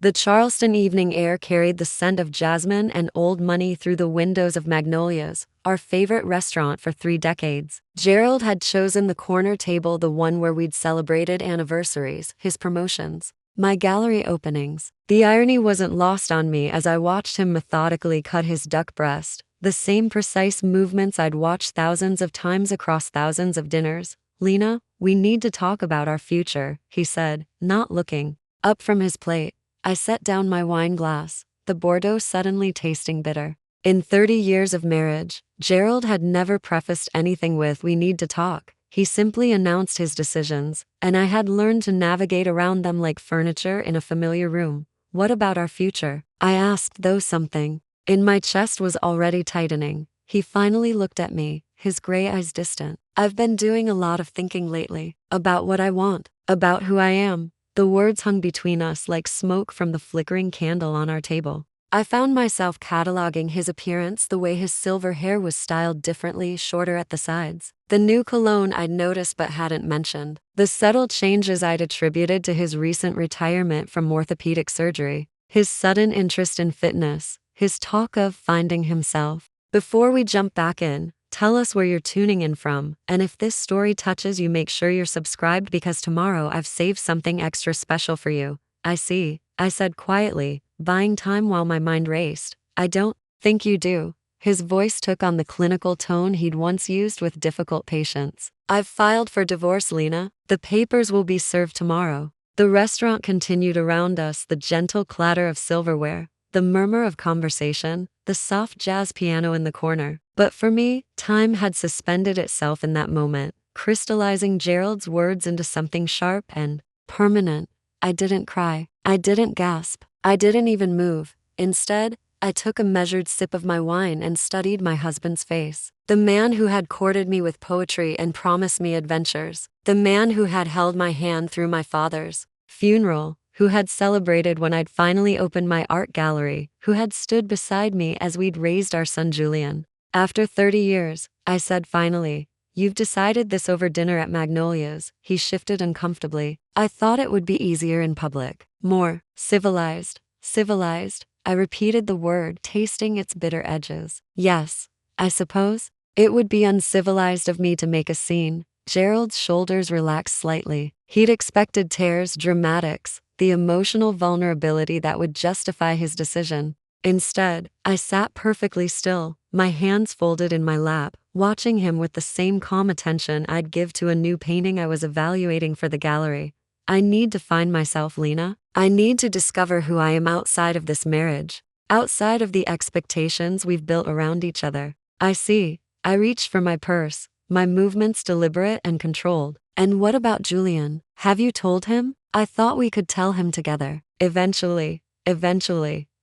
The Charleston evening air carried the scent of jasmine and old money through the windows of Magnolia's, our favorite restaurant for 3 decades. Gerald had chosen the corner table, the one where we'd celebrated anniversaries, his promotions, my gallery openings. The irony wasn't lost on me as I watched him methodically cut his duck breast, the same precise movements I'd watched thousands of times across thousands of dinners. "Lena, we need to talk about our future," he said, not looking up from his plate. I set down my wine glass, the Bordeaux suddenly tasting bitter. In 30 years of marriage, Gerald had never prefaced anything with "we need to talk." He simply announced his decisions, and I had learned to navigate around them like furniture in a familiar room. "What about our future?" I asked, though something in my chest was already tightening. He finally looked at me, his gray eyes distant. "I've been doing a lot of thinking lately, about what I want, about who I am." The words hung between us like smoke from the flickering candle on our table. I found myself cataloging his appearance, the way his silver hair was styled differently, shorter at the sides, the new cologne I'd noticed but hadn't mentioned, the subtle changes I'd attributed to his recent retirement from orthopedic surgery, his sudden interest in fitness, his talk of finding himself. Before we jump back in, tell us where you're tuning in from, and if this story touches you, make sure you're subscribed because tomorrow I've saved something extra special for you. "I see," I said quietly, buying time while my mind raced. "I don't think you do." His voice took on the clinical tone he'd once used with difficult patience. "I've filed for divorce, Lena. The papers will be served tomorrow." The restaurant continued around us, the gentle clatter of silverware, the murmur of conversation, the soft jazz piano in the corner. But for me, time had suspended itself in that moment, crystallizing Gerald's words into something sharp and permanent. I didn't cry. I didn't gasp. I didn't even move. Instead, I took a measured sip of my wine and studied my husband's face. The man who had courted me with poetry and promised me adventures. The man who had held my hand through my father's funeral, who had celebrated when I'd finally opened my art gallery, who had stood beside me as we'd raised our son Julian. "After 30 years, I said finally, "you've decided this over dinner at Magnolia's." He shifted uncomfortably. "I thought it would be easier in public. More civilized." Civilized? I repeated the word, tasting its bitter edges. "Yes, I suppose. It would be uncivilized of me to make a scene." Gerald's shoulders relaxed slightly. He'd expected tears, dramatics, the emotional vulnerability that would justify his decision. Instead, I sat perfectly still, my hands folded in my lap, watching him with the same calm attention I'd give to a new painting I was evaluating for the gallery. "I need to find myself, Lena. I need to discover who I am outside of this marriage, outside of the expectations we've built around each other." "I see." I reached for my purse, my movements deliberate and controlled. "And what about Julian? Have you told him?" "I thought we could tell him together." Eventually.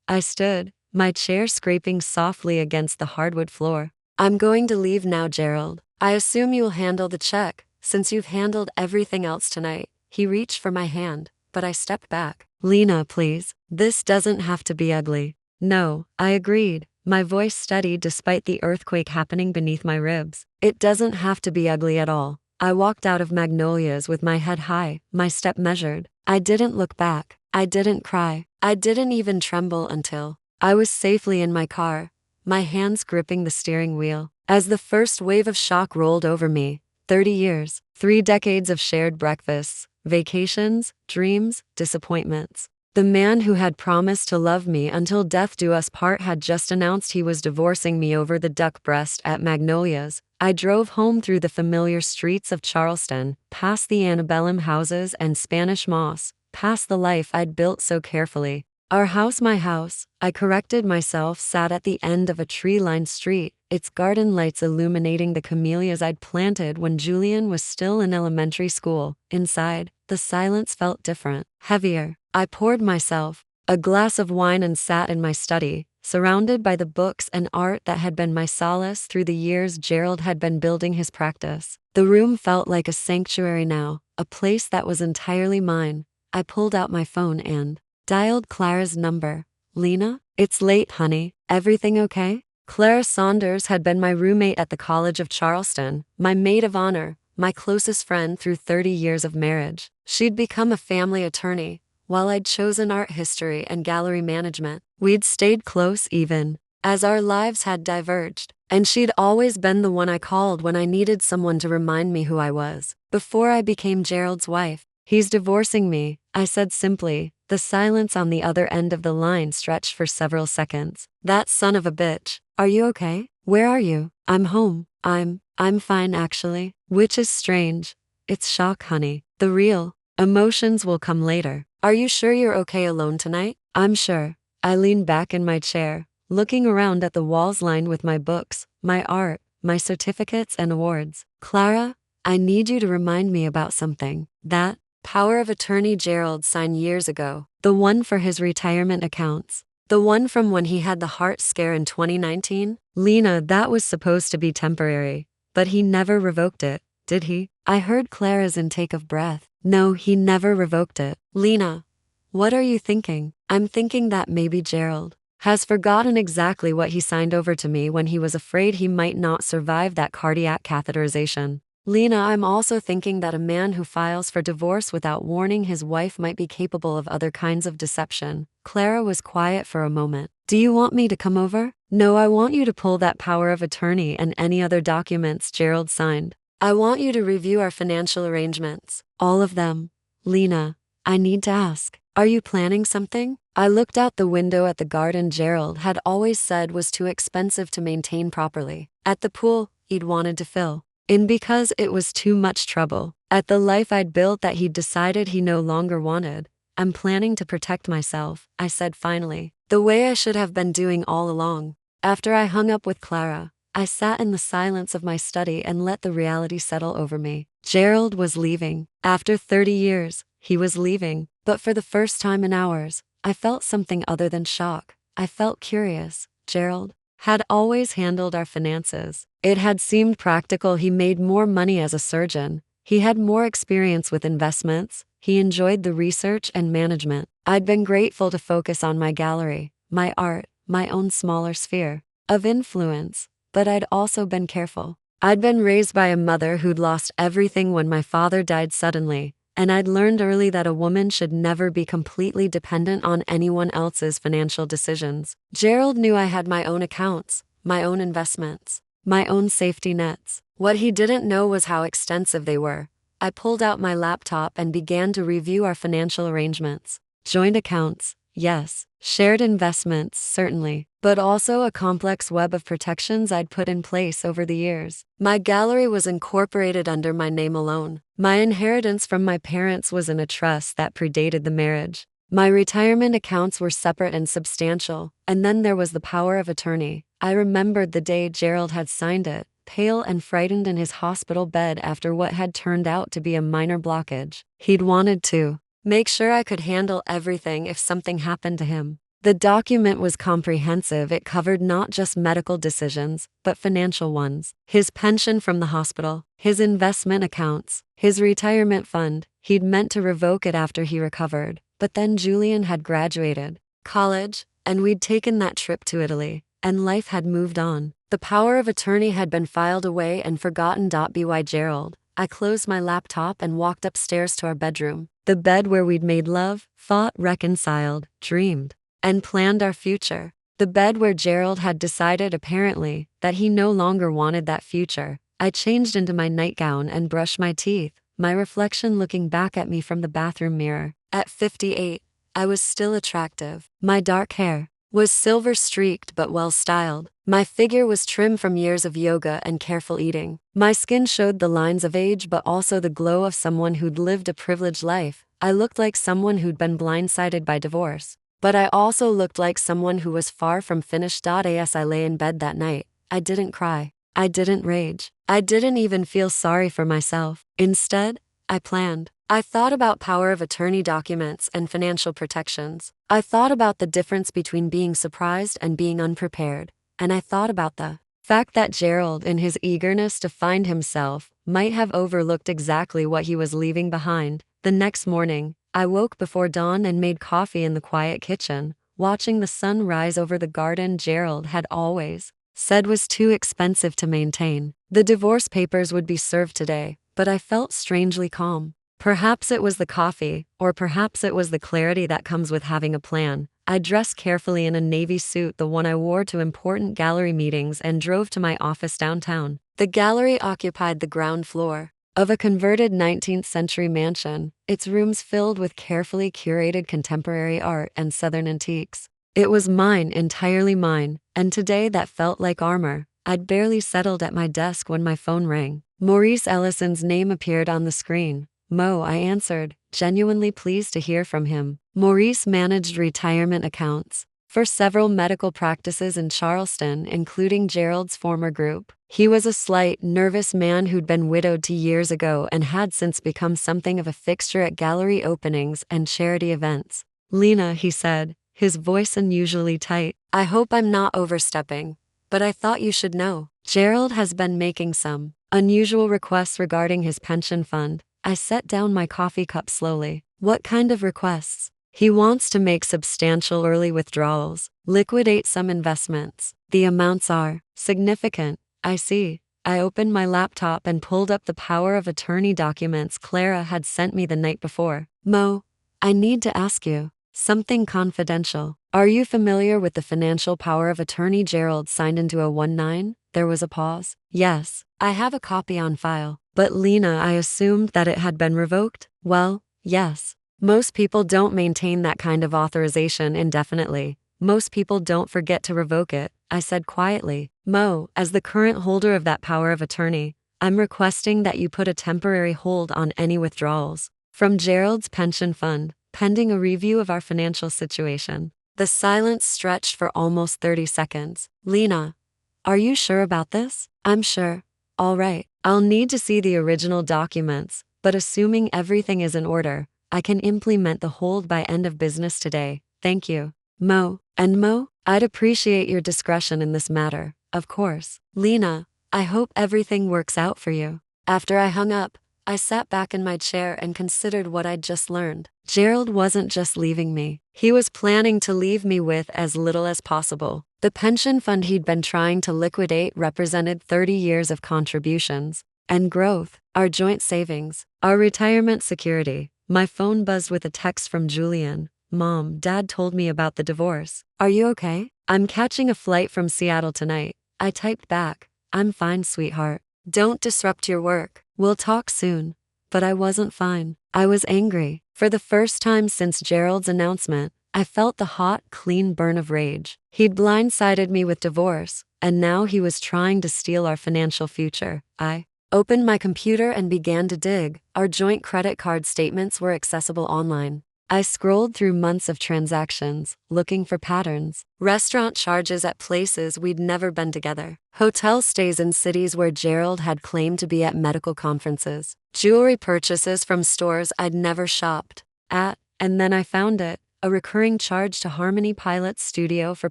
I stood, my chair scraping softly against the hardwood floor. "I'm going to leave now, Gerald. I assume you'll handle the check, since you've handled everything else tonight." He reached for my hand, but I stepped back. "Lena, please. This doesn't have to be ugly." "No," I agreed, my voice steady despite the earthquake happening beneath my ribs. "It doesn't have to be ugly at all." I walked out of Magnolia's with my head high, my step measured. I didn't look back. I didn't cry. I didn't even tremble until I was safely in my car, my hands gripping the steering wheel. As the first wave of shock rolled over me, 30 years, 3 decades of shared breakfasts, vacations, dreams, disappointments. The man who had promised to love me until death do us part had just announced he was divorcing me over the duck breast at Magnolia's. I drove home through the familiar streets of Charleston, past the antebellum houses and Spanish moss, past the life I'd built so carefully. Our house, my house, I corrected myself, sat at the end of a tree-lined street, its garden lights illuminating the camellias I'd planted when Julian was still in elementary school. Inside, the silence felt different, heavier. I poured myself a glass of wine and sat in my study, surrounded by the books and art that had been my solace through the years Gerald had been building his practice. The room felt like a sanctuary now, a place that was entirely mine. I pulled out my phone and dialed Clara's number. "Lena? It's late, honey. Everything okay?" Clara Saunders had been my roommate at the College of Charleston, my maid of honor, my closest friend through 30 years of marriage. She'd become a family attorney, while I'd chosen art history and gallery management. We'd stayed close even as our lives had diverged, and she'd always been the one I called when I needed someone to remind me who I was. Before I became Gerald's wife, "He's divorcing me," I said simply. The silence on the other end of the line stretched for several seconds. "That son of a bitch. Are you okay? Where are you?" "I'm home. I'm fine actually." Which is strange. It's shock, honey. The real emotions will come later. "Are you sure you're okay alone tonight?" "I'm sure." I leaned back in my chair, looking around at the walls lined with my books, my art, my certificates and awards. "Clara, I need you to remind me about something. That power of attorney Gerald signed years ago. The one for his retirement accounts. The one from when he had the heart scare in 2019? Lena, that was supposed to be temporary. But he never revoked it, did he?" I heard Clara's intake of breath. "No, he never revoked it." "Lena, what are you thinking?" "I'm thinking that maybe Gerald has forgotten exactly what he signed over to me when he was afraid he might not survive that cardiac catheterization." "Lena, I'm also thinking that a man who files for divorce without warning his wife might be capable of other kinds of deception." Clara was quiet for a moment. "Do you want me to come over?" "No, I want you to pull that power of attorney and any other documents Gerald signed. I want you to review our financial arrangements. All of them." "Lena, I need to ask, are you planning something?" I looked out the window at the garden Gerald had always said was too expensive to maintain properly. At the pool he'd wanted to fill in because it was too much trouble. At the life I'd built that he'd decided he no longer wanted. "I'm planning to protect myself," I said finally, "the way I should have been doing all along." After I hung up with Clara, I sat in the silence of my study and let the reality settle over me. Gerald was leaving. After 30 years, he was leaving. But for the first time in hours, I felt something other than shock. I felt curious. Gerald had always handled our finances. It had seemed practical. He made more money as a surgeon. He had more experience with investments. He enjoyed the research and management. I'd been grateful to focus on my gallery, my art, my own smaller sphere of influence. But I'd also been careful. I'd been raised by a mother who'd lost everything when my father died suddenly, and I'd learned early that a woman should never be completely dependent on anyone else's financial decisions. Gerald knew I had my own accounts, my own investments, my own safety nets. What he didn't know was how extensive they were. I pulled out my laptop and began to review our financial arrangements. Joint accounts, yes. Shared investments, certainly. But also a complex web of protections I'd put in place over the years. My gallery was incorporated under my name alone. My inheritance from my parents was in a trust that predated the marriage. My retirement accounts were separate and substantial. And then there was the power of attorney. I remembered the day Gerald had signed it, pale and frightened in his hospital bed after what had turned out to be a minor blockage. He'd wanted to make sure I could handle everything if something happened to him. The document was comprehensive. It covered not just medical decisions, but financial ones. His pension from the hospital, his investment accounts, his retirement fund. He'd meant to revoke it after he recovered. But then Julian had graduated college, and we'd taken that trip to Italy, and life had moved on. The power of attorney had been filed away and forgotten. By Gerald. I closed my laptop and walked upstairs to our bedroom. The bed where we'd made love, fought, reconciled, dreamed, and planned our future. The bed where Gerald had decided, apparently, that he no longer wanted that future. I changed into my nightgown and brushed my teeth, my reflection looking back at me from the bathroom mirror. At 58, I was still attractive. My dark hair was silver-streaked but well-styled. My figure was trim from years of yoga and careful eating. My skin showed the lines of age but also the glow of someone who'd lived a privileged life. I looked like someone who'd been blindsided by divorce. But I also looked like someone who was far from finished. As I lay in bed that night, I didn't cry. I didn't rage. I didn't even feel sorry for myself. Instead, I planned. I thought about power of attorney documents and financial protections. I thought about the difference between being surprised and being unprepared. And I thought about the fact that Gerald, in his eagerness to find himself, might have overlooked exactly what he was leaving behind. The next morning, I woke before dawn and made coffee in the quiet kitchen, watching the sun rise over the garden Gerald had always said was too expensive to maintain. The divorce papers would be served today, but I felt strangely calm. Perhaps it was the coffee, or perhaps it was the clarity that comes with having a plan. I dressed carefully in a navy suit, the one I wore to important gallery meetings, and drove to my office downtown. The gallery occupied the ground floor of a converted 19th century mansion, its rooms filled with carefully curated contemporary art and Southern antiques. It was mine, entirely mine, and today that felt like armor. I'd barely settled at my desk when my phone rang. Maurice Ellison's name appeared on the screen. Mo, I answered, genuinely pleased to hear from him. Maurice managed retirement accounts for several medical practices in Charleston, including Gerald's former group. He was a slight, nervous man who'd been widowed 2 years ago and had since become something of a fixture at gallery openings and charity events. Lena, he said, his voice unusually tight, I hope I'm not overstepping, but I thought you should know. Gerald has been making some unusual requests regarding his pension fund. I set down my coffee cup slowly. What kind of requests? He wants to make substantial early withdrawals, liquidate some investments. The amounts are significant. I see. I opened my laptop and pulled up the power of attorney documents Clara had sent me the night before. Mo, I need to ask you something confidential. Are you familiar with the financial power of attorney Gerald signed into a 1-9? There was a pause. Yes, I have a copy on file. But Lena, I assumed that it had been revoked? Well, yes. Most people don't maintain that kind of authorization indefinitely. Most people don't forget to revoke it, I said quietly. Mo, as the current holder of that power of attorney, I'm requesting that you put a temporary hold on any withdrawals from Gerald's pension fund, pending a review of our financial situation. The silence stretched for almost 30 seconds. Lena, are you sure about this? I'm sure. All right. I'll need to see the original documents, but assuming everything is in order, I can implement the hold by end of business today. Thank you. Mo, and Mo, I'd appreciate your discretion in this matter, of course. Lena, I hope everything works out for you. After I hung up, I sat back in my chair and considered what I'd just learned. Gerald wasn't just leaving me. He was planning to leave me with as little as possible. The pension fund he'd been trying to liquidate represented 30 years of contributions and growth, our joint savings, our retirement security. My phone buzzed with a text from Julian. Mom, Dad told me about the divorce. Are you okay? I'm catching a flight from Seattle tonight. I typed back. I'm fine, sweetheart. Don't disrupt your work. We'll talk soon. But I wasn't fine. I was angry. For the first time since Gerald's announcement, I felt the hot, clean burn of rage. He'd blindsided me with divorce, and now he was trying to steal our financial future. I opened my computer and began to dig. Our joint credit card statements were accessible online. I scrolled through months of transactions, looking for patterns. Restaurant charges at places we'd never been together. Hotel stays in cities where Gerald had claimed to be at medical conferences. Jewelry purchases from stores I'd never shopped at. And then I found it. A recurring charge to Harmony Pilot's studio for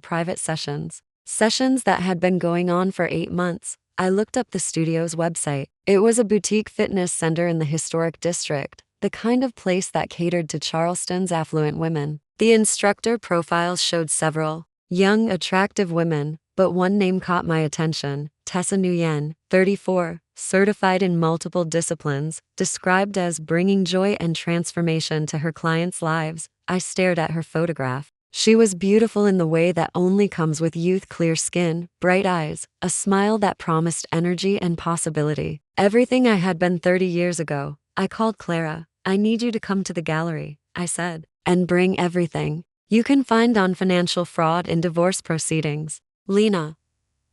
private sessions. Sessions that had been going on for 8 months. I looked up the studio's website. It was a boutique fitness center in the historic district, the kind of place that catered to Charleston's affluent women. The instructor profiles showed several young, attractive women, but one name caught my attention. Tessa Nguyen, 34, certified in multiple disciplines, described as bringing joy and transformation to her clients' lives. I stared at her photograph. She was beautiful in the way that only comes with youth, clear skin, bright eyes, a smile that promised energy and possibility. Everything I had been 30 years ago. I called Clara. I need you to come to the gallery, I said, and bring everything you can find on financial fraud in divorce proceedings. Lena,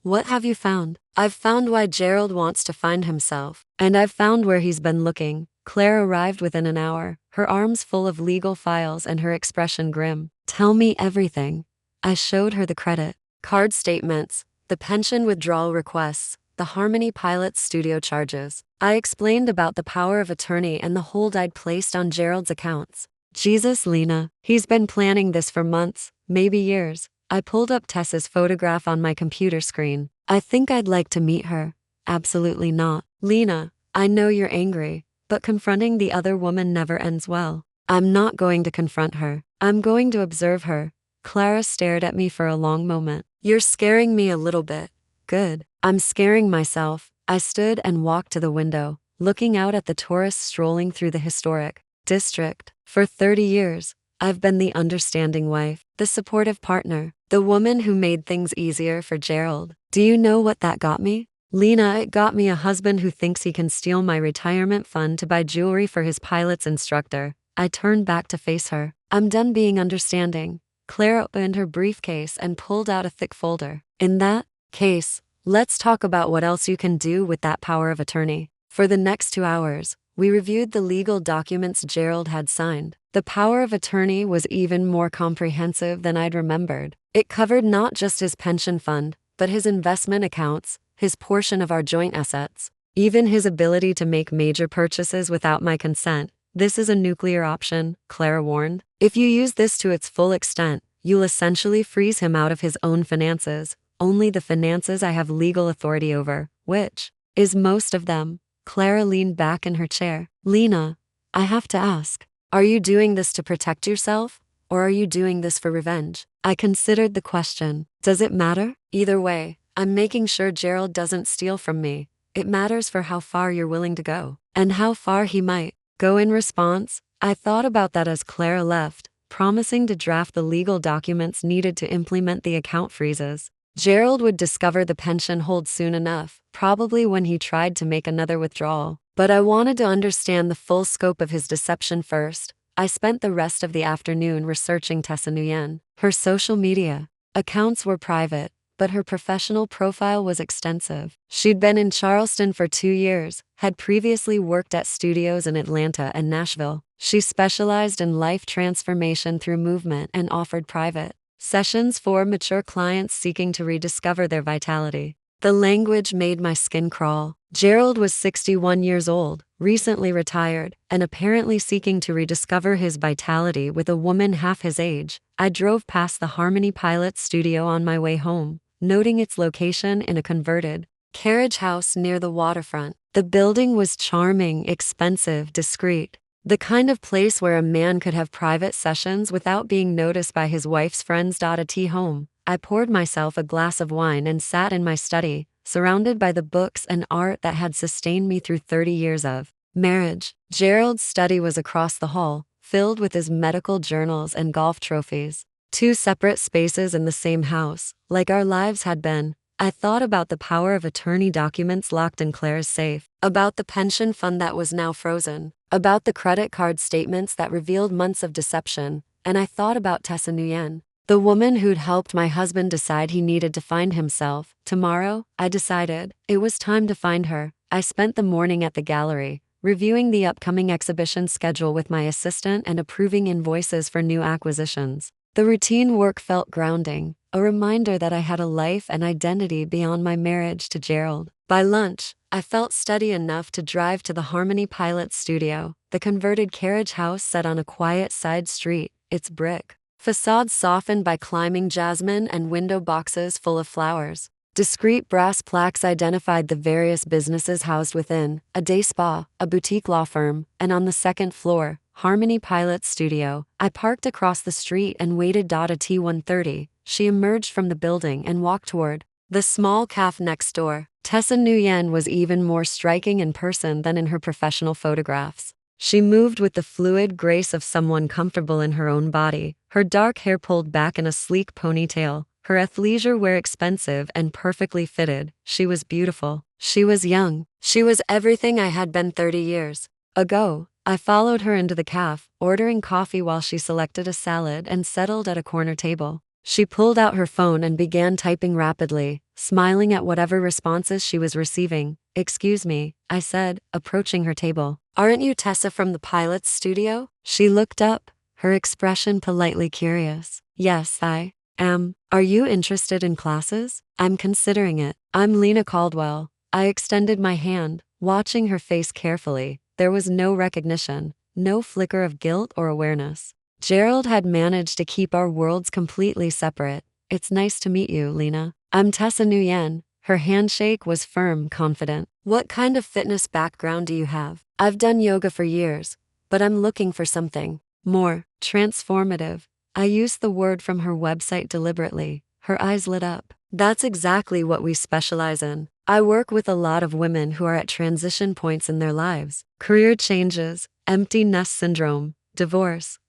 what have you found? I've found why Gerald wants to find himself, and I've found where he's been looking. Claire arrived within an hour, her arms full of legal files and her expression grim. Tell me everything. I showed her the credit card statements, the pension withdrawal requests, the Harmony Pilot's studio charges. I explained about the power of attorney and the hold I'd placed on Gerald's accounts. Jesus, Lena, he's been planning this for months, maybe years. I pulled up Tessa's photograph on my computer screen. I think I'd like to meet her. Absolutely not. Lena, I know you're angry, but confronting the other woman never ends well. I'm not going to confront her. I'm going to observe her. Clara stared at me for a long moment. You're scaring me a little bit. Good. I'm scaring myself. I stood and walked to the window. looking out at the tourists strolling through the historic district. For 30 years, I've been the understanding wife, the supportive partner, the woman who made things easier for Gerald. Do you know what that got me? Lena, it got me a husband who thinks he can steal my retirement fund to buy jewelry for his pilot's instructor. I turned back to face her. I'm done being understanding. Claire opened her briefcase and pulled out a thick folder. In that case, let's talk about what else you can do with that power of attorney. For the next 2 hours, we reviewed the legal documents Gerald had signed. The power of attorney was even more comprehensive than I'd remembered. It covered not just his pension fund, but his investment accounts, his portion of our joint assets, even his ability to make major purchases without my consent. This is a nuclear option, Clara warned. If you use this to its full extent, you'll essentially freeze him out of his own finances, only the finances I have legal authority over, which is most of them. Clara leaned back in her chair. Lena, I have to ask, are you doing this to protect yourself, or are you doing this for revenge? I considered the question. Does it matter? Either way, I'm making sure Gerald doesn't steal from me. It matters for how far you're willing to go, and how far he might go in response. I thought about that as Clara left, promising to draft the legal documents needed to implement the account freezes. Gerald would discover the pension hold soon enough, probably when he tried to make another withdrawal. But I wanted to understand the full scope of his deception first. I spent the rest of the afternoon researching Tessa Nguyen. Her social media accounts were private, but her professional profile was extensive. She'd been in Charleston for 2 years, had previously worked at studios in Atlanta and Nashville. She specialized in life transformation through movement and offered private sessions for mature clients seeking to rediscover their vitality. The language made my skin crawl. Gerald was 61 years old, recently retired, and apparently seeking to rediscover his vitality with a woman half his age. I drove past the Harmony Pilot studio on my way home, noting its location in a converted carriage house near the waterfront. The building was charming, expensive, discreet. The kind of place where a man could have private sessions without being noticed by his wife's friends. At home, I poured myself a glass of wine and sat in my study, surrounded by the books and art that had sustained me through 30 years of marriage. Gerald's study was across the hall, filled with his medical journals and golf trophies. 2 separate spaces in the same house, like our lives had been. I thought about the power of attorney documents locked in Claire's safe, about the pension fund that was now frozen, about the credit card statements that revealed months of deception, and I thought about Tessa Nguyen, the woman who'd helped my husband decide he needed to find himself. Tomorrow, I decided, it was time to find her. I spent the morning at the gallery, reviewing the upcoming exhibition schedule with my assistant and approving invoices for new acquisitions. The routine work felt grounding, a reminder that I had a life and identity beyond my marriage to Gerald. By lunch, I felt steady enough to drive to the Harmony Pilot studio, the converted carriage house set on a quiet side street, its brick facade softened by climbing jasmine and window boxes full of flowers. Discreet brass plaques identified the various businesses housed within: a day spa, a boutique law firm, and on the second floor, Harmony Pilot studio. I parked across the street and waited. At T1:30, she emerged from the building and walked toward the small cafe next door. Tessa Nguyen was even more striking in person than in her professional photographs. She moved with the fluid grace of someone comfortable in her own body, her dark hair pulled back in a sleek ponytail, her athleisure wear expensive and perfectly fitted. She was beautiful. She was young. She was everything I had been 30 years ago. I followed her into the cafe, ordering coffee while she selected a salad and settled at a corner table. She pulled out her phone and began typing rapidly, smiling at whatever responses she was receiving. "Excuse me," I said, approaching her table. "Aren't you Tessa from the pilot's studio?" She looked up, her expression politely curious. "Yes, I am. Are you interested in classes?" "I'm considering it." "I'm Lena Caldwell." I extended my hand, watching her face carefully. There was no recognition, no flicker of guilt or awareness. Gerald had managed to keep our worlds completely separate. "It's nice to meet you, Lena. I'm Tessa Nguyen." Her handshake was firm, confident. "What kind of fitness background do you have?" "I've done yoga for years, but I'm looking for something more transformative." I used the word from her website deliberately. Her eyes lit up. "That's exactly what we specialize in. I work with a lot of women who are at transition points in their lives. Career changes, empty nest syndrome, divorce.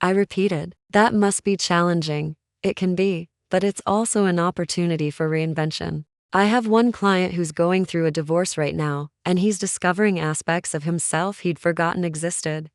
I repeated. That must be challenging. It can be, but it's also an opportunity for reinvention. I have one client who's going through a divorce right now, and he's discovering aspects of himself he'd forgotten existed.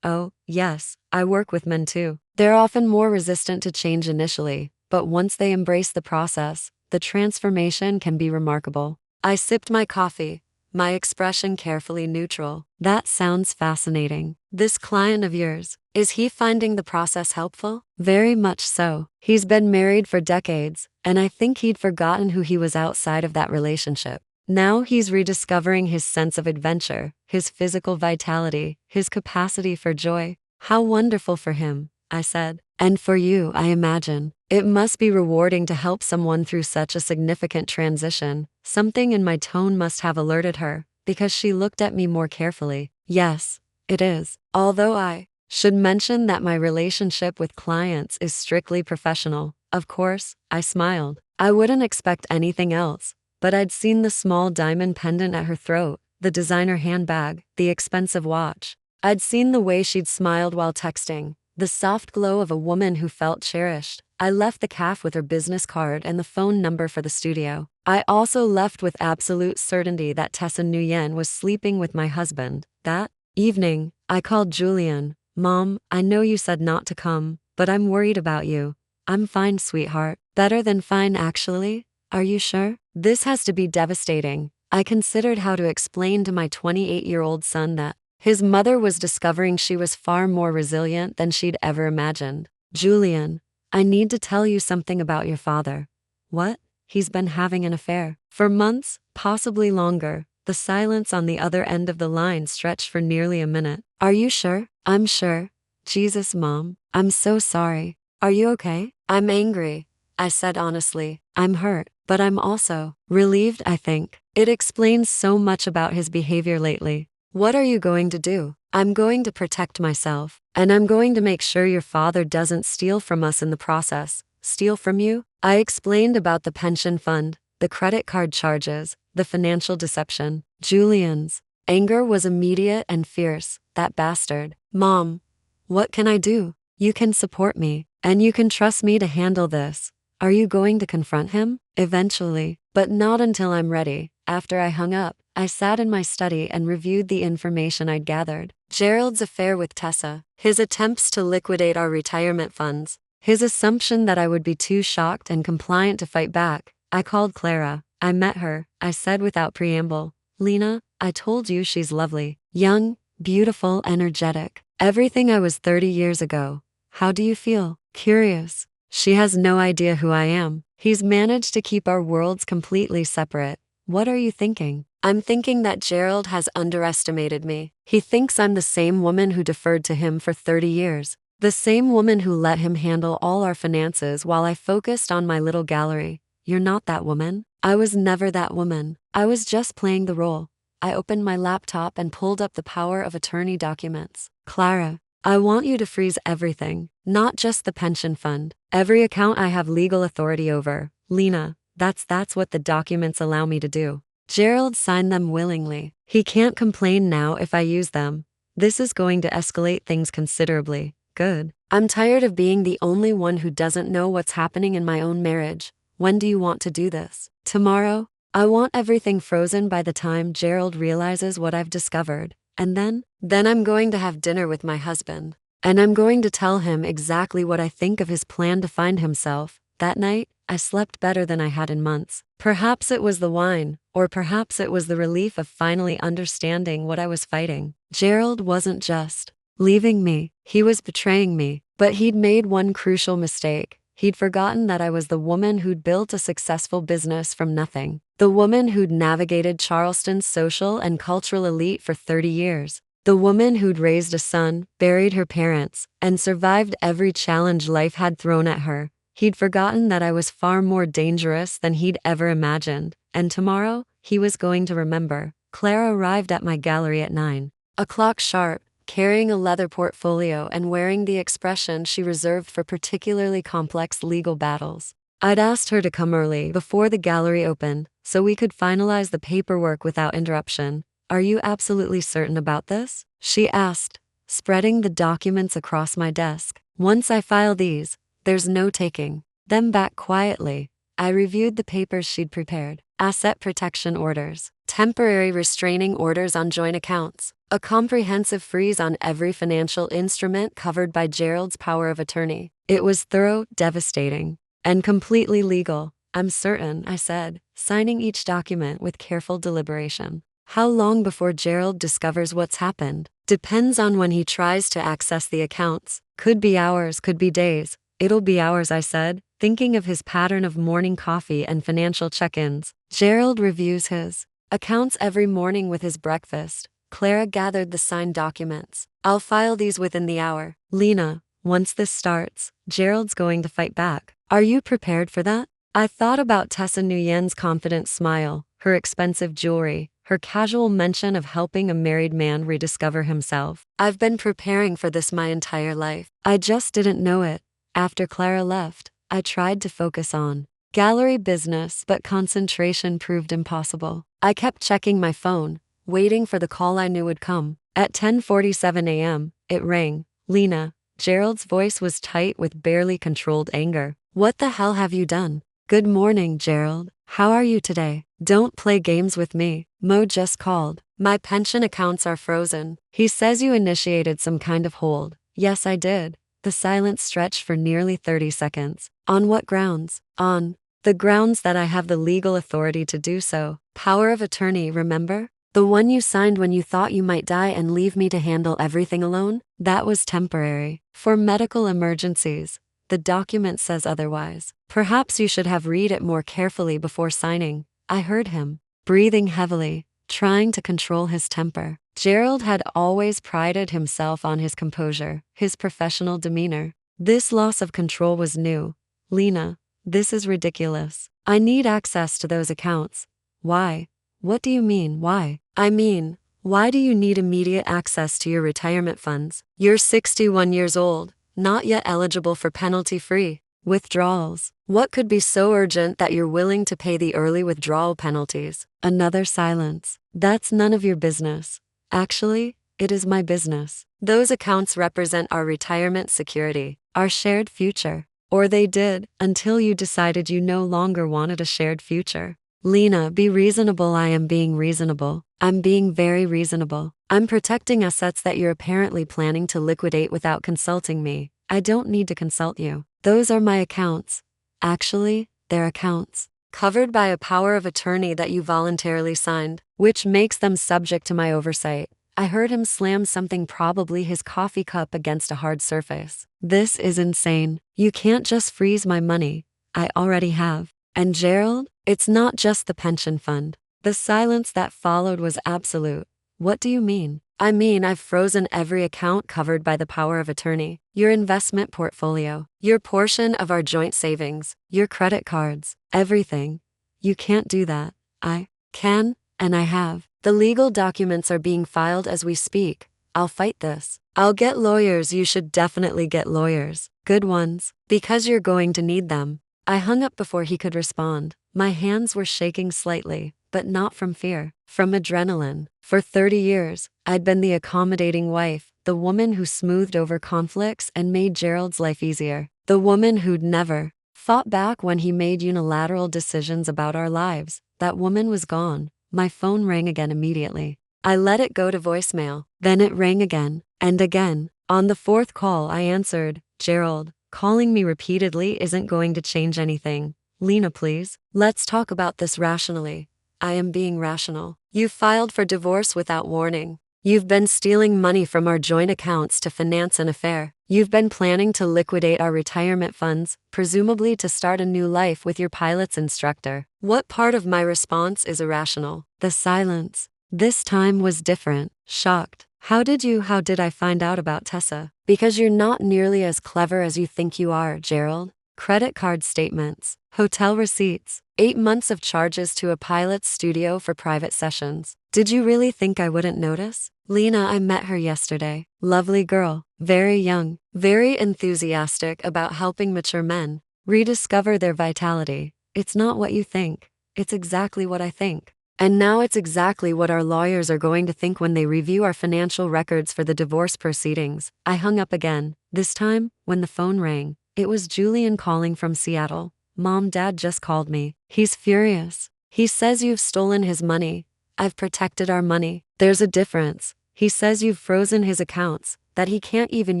Oh, yes, I work with men too. They're often more resistant to change initially, but once they embrace the process, the transformation can be remarkable. I sipped my coffee, my expression carefully neutral. That sounds fascinating. This client of yours, is he finding the process helpful? Very much so. He's been married for decades, and I think he'd forgotten who he was outside of that relationship. Now he's rediscovering his sense of adventure, his physical vitality, his capacity for joy. How wonderful for him, I said. And for you, I imagine. It must be rewarding to help someone through such a significant transition. Something in my tone must have alerted her, because she looked at me more carefully. Yes, it is. Although I should mention that my relationship with clients is strictly professional. Of course, I smiled. I wouldn't expect anything else. But I'd seen the small diamond pendant at her throat, the designer handbag, the expensive watch. I'd seen the way she'd smiled while texting, the soft glow of a woman who felt cherished. I left the cafe with her business card and the phone number for the studio. I also left with absolute certainty that Tessa Nguyen was sleeping with my husband. That evening, I called Julian. Mom, I know you said not to come, but I'm worried about you. I'm fine, sweetheart. Better than fine, actually. Are you sure? This has to be devastating. I considered how to explain to my 28-year-old son that his mother was discovering she was far more resilient than she'd ever imagined. Julian, I need to tell you something about your father. What? He's been having an affair. For months, possibly longer. The silence on the other end of the line stretched for nearly a minute. Are you sure? I'm sure. Jesus, Mom. I'm so sorry. Are you okay? I'm angry, I said honestly. I'm hurt, but I'm also relieved, I think. It explains so much about his behavior lately. What are you going to do? I'm going to protect myself, and I'm going to make sure your father doesn't steal from us in the process. Steal from you? I explained about the pension fund, the credit card charges, the financial deception. Julian's anger was immediate and fierce. That bastard. Mom, what can I do? You can support me, and you can trust me to handle this. Are you going to confront him? Eventually, but not until I'm ready. After I hung up, I sat in my study and reviewed the information I'd gathered. Gerald's affair with Tessa, his attempts to liquidate our retirement funds, his assumption that I would be too shocked and compliant to fight back. I called Clara. I met her. I said without preamble, Lena, I told you she's lovely, young, beautiful, energetic. Everything I was 30 years ago. How do you feel? Curious. She has no idea who I am. He's managed to keep our worlds completely separate. What are you thinking? I'm thinking that Gerald has underestimated me. He thinks I'm the same woman who deferred to him for 30 years. The same woman who let him handle all our finances while I focused on my little gallery. You're not that woman. I was never that woman. I was just playing the role. I opened my laptop and pulled up the power of attorney documents. Clara, I want you to freeze everything, not just the pension fund. Every account I have legal authority over. Lena, that's what the documents allow me to do. Gerald signed them willingly. He can't complain now if I use them. This is going to escalate things considerably. Good. I'm tired of being the only one who doesn't know what's happening in my own marriage. When do you want to do this? Tomorrow? I want everything frozen by the time Gerald realizes what I've discovered. And then I'm going to have dinner with my husband. And I'm going to tell him exactly what I think of his plan to find himself. That night, I slept better than I had in months. Perhaps it was the wine, or perhaps it was the relief of finally understanding what I was fighting. Gerald wasn't just leaving me, he was betraying me. But he'd made one crucial mistake. He'd forgotten that I was the woman who'd built a successful business from nothing. The woman who'd navigated Charleston's social and cultural elite for 30 years. The woman who'd raised a son, buried her parents, and survived every challenge life had thrown at her. He'd forgotten that I was far more dangerous than he'd ever imagined. And tomorrow, he was going to remember. Clara arrived at my gallery at 9 o'clock sharp, carrying a leather portfolio and wearing the expression she reserved for particularly complex legal battles. I'd asked her to come early before the gallery opened, so we could finalize the paperwork without interruption. Are you absolutely certain about this? She asked, spreading the documents across my desk. Once I file these, there's no taking them back quietly. I reviewed the papers she'd prepared. Asset protection orders, temporary restraining orders on joint accounts, a comprehensive freeze on every financial instrument covered by Gerald's power of attorney. It was thorough, devastating, and completely legal. I'm certain, I said, signing each document with careful deliberation. How long before Gerald discovers what's happened? Depends on when he tries to access the accounts. Could be hours, could be days. It'll be hours, I said, thinking of his pattern of morning coffee and financial check-ins. Gerald reviews his accounts every morning with his breakfast. Clara gathered the signed documents. I'll file these within the hour. Lena, once this starts, Gerald's going to fight back. Are you prepared for that? I thought about Tessa Nguyen's confident smile, her expensive jewelry, her casual mention of helping a married man rediscover himself. I've been preparing for this my entire life. I just didn't know it. After Clara left, I tried to focus on gallery business, but concentration proved impossible. I kept checking my phone, waiting for the call I knew would come. At 10:47 a.m., it rang. Lena. Gerald's voice was tight with barely controlled anger. What the hell have you done? Good morning, Gerald. How are you today? Don't play games with me. Mo just called. My pension accounts are frozen. He says you initiated some kind of hold. Yes, I did. The silence stretched for nearly 30 seconds. On what grounds? On the grounds that I have the legal authority to do so. Power of attorney, remember? The one you signed when you thought you might die and leave me to handle everything alone? That was temporary. For medical emergencies. The document says otherwise. Perhaps you should have read it more carefully before signing. I heard him, breathing heavily, trying to control his temper. Gerald had always prided himself on his composure, his professional demeanor. This loss of control was new. Lena, this is ridiculous. I need access to those accounts. Why? What do you mean, why? I mean, why do you need immediate access to your retirement funds? You're 61 years old, not yet eligible for penalty-free withdrawals. What could be so urgent that you're willing to pay the early withdrawal penalties? Another silence. That's none of your business. Actually, it is my business. Those accounts represent our retirement security, our shared future. Or they did, until you decided you no longer wanted a shared future. Lena, be reasonable. I am being reasonable. I'm being very reasonable. I'm protecting assets that you're apparently planning to liquidate without consulting me. I don't need to consult you. Those are my accounts. Actually, they're accounts covered by a power of attorney that you voluntarily signed, which makes them subject to my oversight. I heard him slam something, probably his coffee cup, against a hard surface. This is insane. You can't just freeze my money. I already have. And Gerald, it's not just the pension fund. The silence that followed was absolute. What do you mean? I mean, I've frozen every account covered by the power of attorney. Your investment portfolio, your portion of our joint savings, your credit cards, everything. You can't do that. I can, and I have. The legal documents are being filed as we speak. I'll fight this. I'll get lawyers. You should definitely get lawyers. Good ones. Because you're going to need them. I hung up before he could respond. My hands were shaking slightly, but not from fear, from adrenaline. For 30 years, I'd been the accommodating wife, the woman who smoothed over conflicts and made Gerald's life easier, the woman who'd never fought back when he made unilateral decisions about our lives. That woman was gone. My phone rang again immediately. I let it go to voicemail. Then it rang again, and again. On the fourth call, I answered. Gerald, calling me repeatedly isn't going to change anything. Lena, please. Let's talk about this rationally. I am being rational. You filed for divorce without warning. You've been stealing money from our joint accounts to finance an affair. You've been planning to liquidate our retirement funds, presumably to start a new life with your pilot's instructor. What part of my response is irrational? The silence. This time was different. Shocked. How did I find out about Tessa? Because you're not nearly as clever as you think you are, Gerald. Credit card statements, hotel receipts, 8 months of charges to a pilot's studio for private sessions. Did you really think I wouldn't notice? Lena, I met her yesterday. Lovely girl, very young, very enthusiastic about helping mature men rediscover their vitality. It's not what you think. It's exactly what I think. And now it's exactly what our lawyers are going to think when they review our financial records for the divorce proceedings. I hung up again. This time, when the phone rang, it was Julian calling from Seattle. Mom, Dad just called me. He's furious. He says you've stolen his money. I've protected our money. There's a difference. He says you've frozen his accounts, that he can't even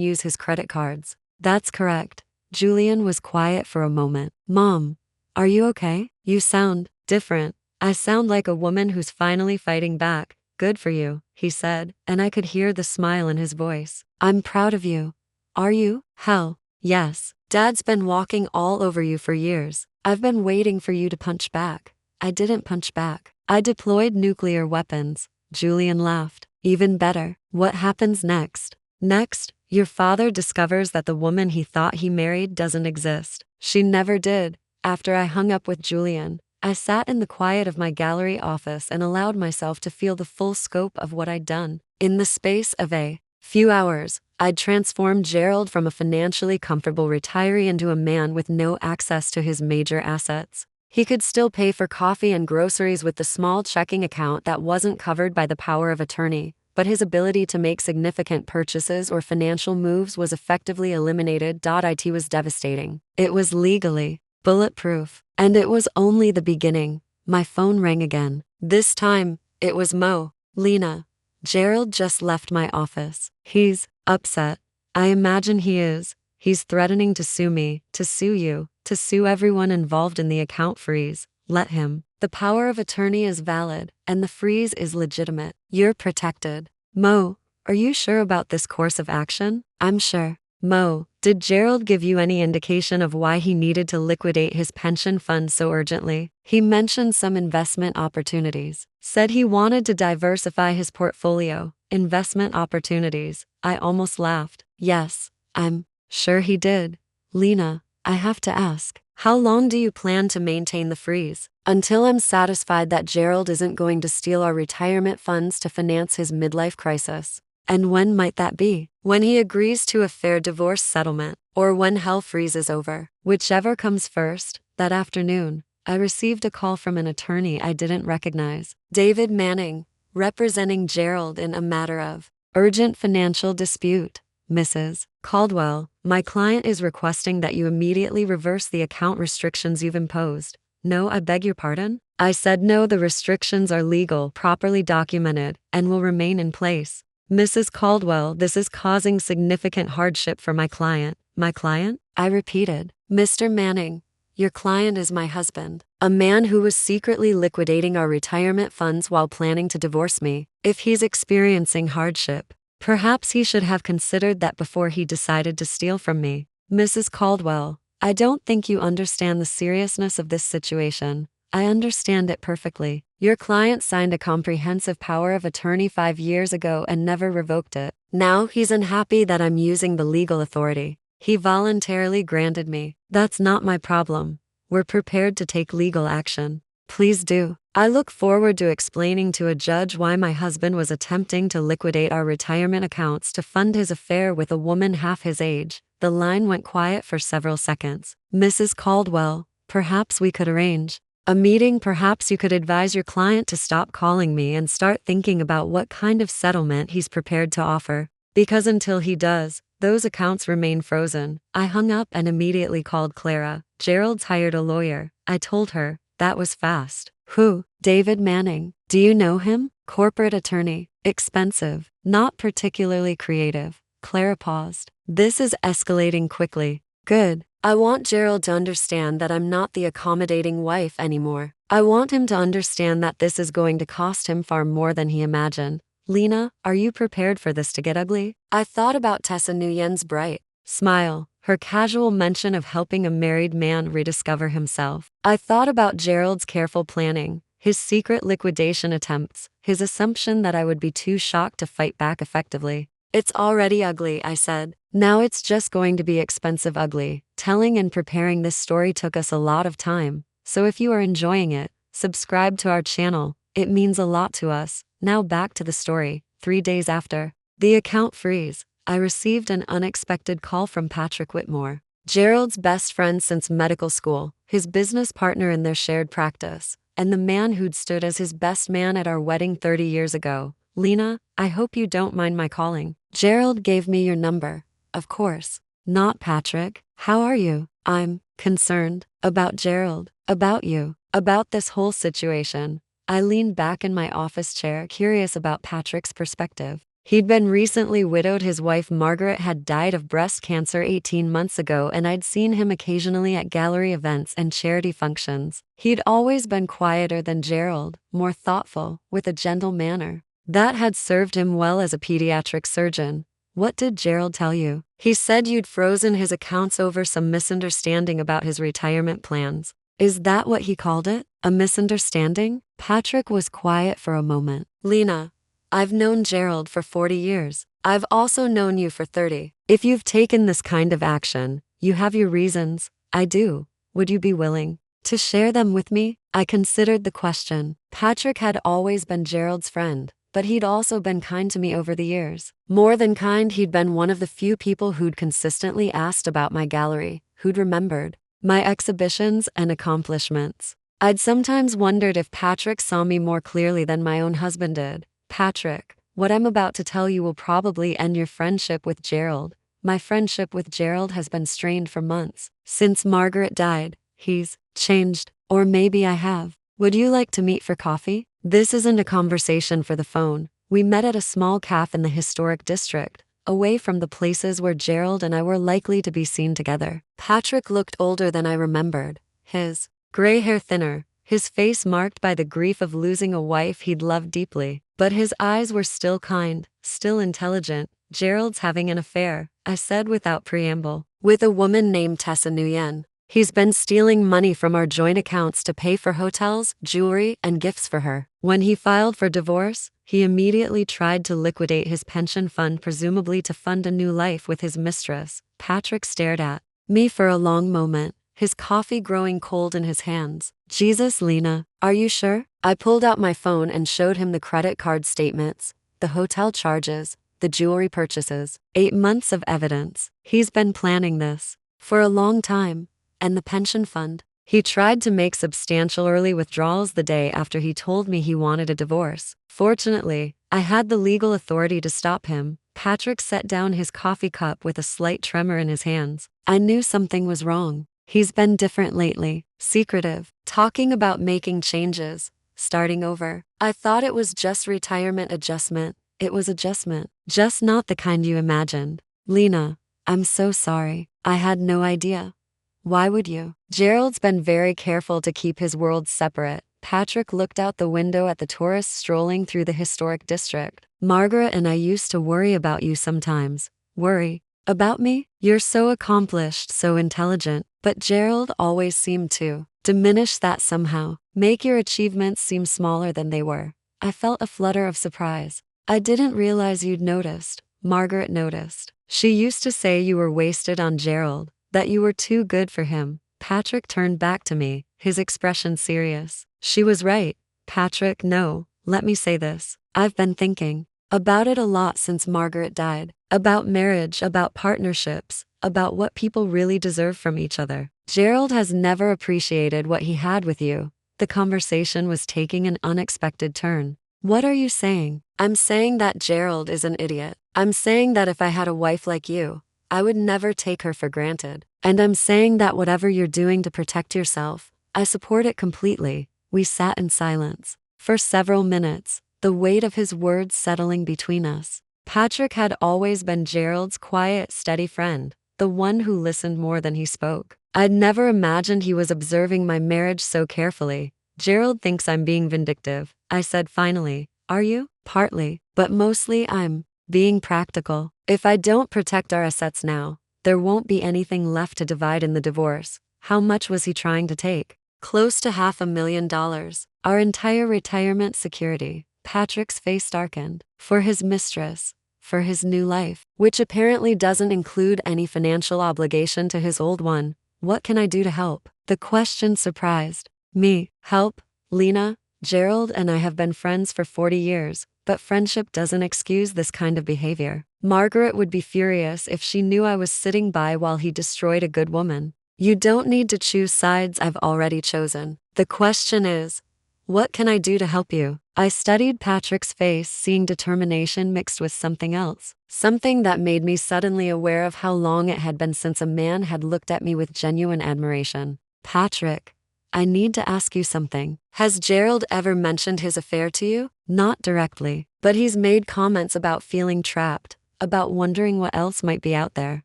use his credit cards. That's correct. Julian was quiet for a moment. Mom, are you okay? You sound different. I sound like a woman who's finally fighting back. Good for you, he said, and I could hear the smile in his voice. I'm proud of you. Are you? Hell, yes. Dad's been walking all over you for years. I've been waiting for you to punch back. I didn't punch back. I deployed nuclear weapons. Julian laughed. Even better. What happens next? Next, your father discovers that the woman he thought he married doesn't exist. She never did. After I hung up with Julian, I sat in the quiet of my gallery office and allowed myself to feel the full scope of what I'd done. In the space of a few hours, I'd transformed Gerald from a financially comfortable retiree into a man with no access to his major assets. He could still pay for coffee and groceries with the small checking account that wasn't covered by the power of attorney, but his ability to make significant purchases or financial moves was effectively eliminated. It was devastating. It was legally bulletproof. And it was only the beginning. My phone rang again. This time, it was Mo. Lena. Gerald just left my office. He's upset. I imagine he is. He's threatening to sue me, to sue you, to sue everyone involved in the account freeze. Let him. The power of attorney is valid, and the freeze is legitimate. You're protected. Mo, are you sure about this course of action? I'm sure. Mo, did Gerald give you any indication of why he needed to liquidate his pension fund so urgently? He mentioned some investment opportunities. Said he wanted to diversify his portfolio. Investment opportunities. I almost laughed. Yes, I'm sure he did. Lena, I have to ask, how long do you plan to maintain the freeze? Until I'm satisfied that Gerald isn't going to steal our retirement funds to finance his midlife crisis. And when might that be? When he agrees to a fair divorce settlement, or when hell freezes over. Whichever comes first. That afternoon, I received a call from an attorney I didn't recognize. David Manning, representing Gerald in a matter of urgent financial dispute. Mrs. Caldwell, my client is requesting that you immediately reverse the account restrictions you've imposed. No, I beg your pardon? I said no, the restrictions are legal, properly documented, and will remain in place. Mrs. Caldwell, this is causing significant hardship for my client. My client? I repeated. Mr. Manning, your client is my husband, a man who was secretly liquidating our retirement funds while planning to divorce me. If he's experiencing hardship, perhaps he should have considered that before he decided to steal from me. Mrs. Caldwell, I don't think you understand the seriousness of this situation. I understand it perfectly. Your client signed a comprehensive power of attorney 5 years ago and never revoked it. Now he's unhappy that I'm using the legal authority he voluntarily granted me. That's not my problem. We're prepared to take legal action. Please do. I look forward to explaining to a judge why my husband was attempting to liquidate our retirement accounts to fund his affair with a woman half his age. The line went quiet for several seconds. Mrs. Caldwell, perhaps we could arrange a meeting. Perhaps you could advise your client to stop calling me and start thinking about what kind of settlement he's prepared to offer. Because until he does, those accounts remain frozen. I hung up and immediately called Clara. Gerald's hired a lawyer. I told her. That was fast. Who? David Manning. Do you know him? Corporate attorney. Expensive. Not particularly creative. Clara paused. This is escalating quickly. Good. I want Gerald to understand that I'm not the accommodating wife anymore. I want him to understand that this is going to cost him far more than he imagined. Lena, are you prepared for this to get ugly? I thought about Tessa Nguyen's bright smile, her casual mention of helping a married man rediscover himself. I thought about Gerald's careful planning, his secret liquidation attempts, his assumption that I would be too shocked to fight back effectively. It's already ugly, I said. Now it's just going to be expensive ugly. Telling and preparing this story took us a lot of time, so if you are enjoying it, subscribe to our channel. It means a lot to us. Now back to the story. 3 days after the account freeze, I received an unexpected call from Patrick Whitmore, Gerald's best friend since medical school, his business partner in their shared practice. and the man who'd stood as his best man at our wedding 30 years ago. Lena, I hope you don't mind my calling. Gerald gave me your number. Of course. Not Patrick. How are you? I'm concerned. About Gerald. About you. About this whole situation. I leaned back in my office chair, curious about Patrick's perspective. He'd been recently widowed. His wife Margaret had died of breast cancer 18 months ago, and I'd seen him occasionally at gallery events and charity functions. He'd always been quieter than Gerald, more thoughtful, with a gentle manner. That had served him well as a pediatric surgeon. What did Gerald tell you? He said you'd frozen his accounts over some misunderstanding about his retirement plans. Is that what he called it? A misunderstanding? Patrick was quiet for a moment. Lena, I've known Gerald for 40 years. I've also known you for 30. If you've taken this kind of action, you have your reasons. I do. Would you be willing to share them with me? I considered the question. Patrick had always been Gerald's friend, but he'd also been kind to me over the years. More than kind, he'd been one of the few people who'd consistently asked about my gallery, who'd remembered my exhibitions and accomplishments. I'd sometimes wondered if Patrick saw me more clearly than my own husband did. Patrick, what I'm about to tell you will probably end your friendship with Gerald. My friendship with Gerald has been strained for months. Since Margaret died, he's changed. Or maybe I have. Would you like to meet for coffee? This isn't a conversation for the phone. We met at a small cafe in the historic district, away from the places where Gerald and I were likely to be seen together. Patrick looked older than I remembered, his gray hair thinner, his face marked by the grief of losing a wife he'd loved deeply. But his eyes were still kind, still intelligent. Gerald's having an affair, I said without preamble, with a woman named Tessa Nguyen. He's been stealing money from our joint accounts to pay for hotels, jewelry, and gifts for her. When he filed for divorce, he immediately tried to liquidate his pension fund, presumably to fund a new life with his mistress. Patrick stared at me for a long moment, his coffee growing cold in his hands. Jesus, Lena, are you sure? I pulled out my phone and showed him the credit card statements, the hotel charges, the jewelry purchases. 8 months of evidence. He's been planning this for a long time. And the pension fund. He tried to make substantial early withdrawals the day after he told me he wanted a divorce. Fortunately, I had the legal authority to stop him. Patrick set down his coffee cup with a slight tremor in his hands. I knew something was wrong. He's been different lately, secretive, talking about making changes, starting over. I thought it was just retirement adjustment. It was adjustment, just not the kind you imagined. Lena, I'm so sorry. I had no idea. Why would you? Gerald's been very careful to keep his worlds separate. Patrick looked out the window at the tourists strolling through the historic district. Margaret and I used to worry about you sometimes. Worry? About me? You're so accomplished, so intelligent. But Gerald always seemed to diminish that somehow, make your achievements seem smaller than they were. I felt a flutter of surprise. I didn't realize you'd noticed. Margaret noticed. She used to say you were wasted on Gerald, that you were too good for him. Patrick turned back to me, his expression serious. She was right. Patrick, no, let me say this. I've been thinking about it a lot since Margaret died. About marriage, about partnerships, about what people really deserve from each other. Gerald has never appreciated what he had with you. The conversation was taking an unexpected turn. What are you saying? I'm saying that Gerald is an idiot. I'm saying that if I had a wife like you, I would never take her for granted. And I'm saying that whatever you're doing to protect yourself, I support it completely. We sat in silence for several minutes, the weight of his words settling between us. Patrick had always been Gerald's quiet, steady friend, the one who listened more than he spoke. I'd never imagined he was observing my marriage so carefully. Gerald thinks I'm being vindictive, I said finally. Are you? Partly, but mostly I'm being practical. If I don't protect our assets now, there won't be anything left to divide in the divorce. How much was he trying to take? Close to $500,000. Our entire retirement security. Patrick's face darkened. For his mistress. For his new life. Which apparently doesn't include any financial obligation to his old one. What can I do to help? The question surprised me. Help? Lena, Gerald and I have been friends for 40 years, but friendship doesn't excuse this kind of behavior. Margaret would be furious if she knew I was sitting by while he destroyed a good woman. You don't need to choose sides, I've already chosen. The question is, What can I do to help you? I studied Patrick's face, seeing determination mixed with something else. Something that made me suddenly aware of how long it had been since a man had looked at me with genuine admiration. Patrick, I need to ask you something. Has Gerald ever mentioned his affair to you? Not directly, but he's made comments about feeling trapped, about wondering what else might be out there.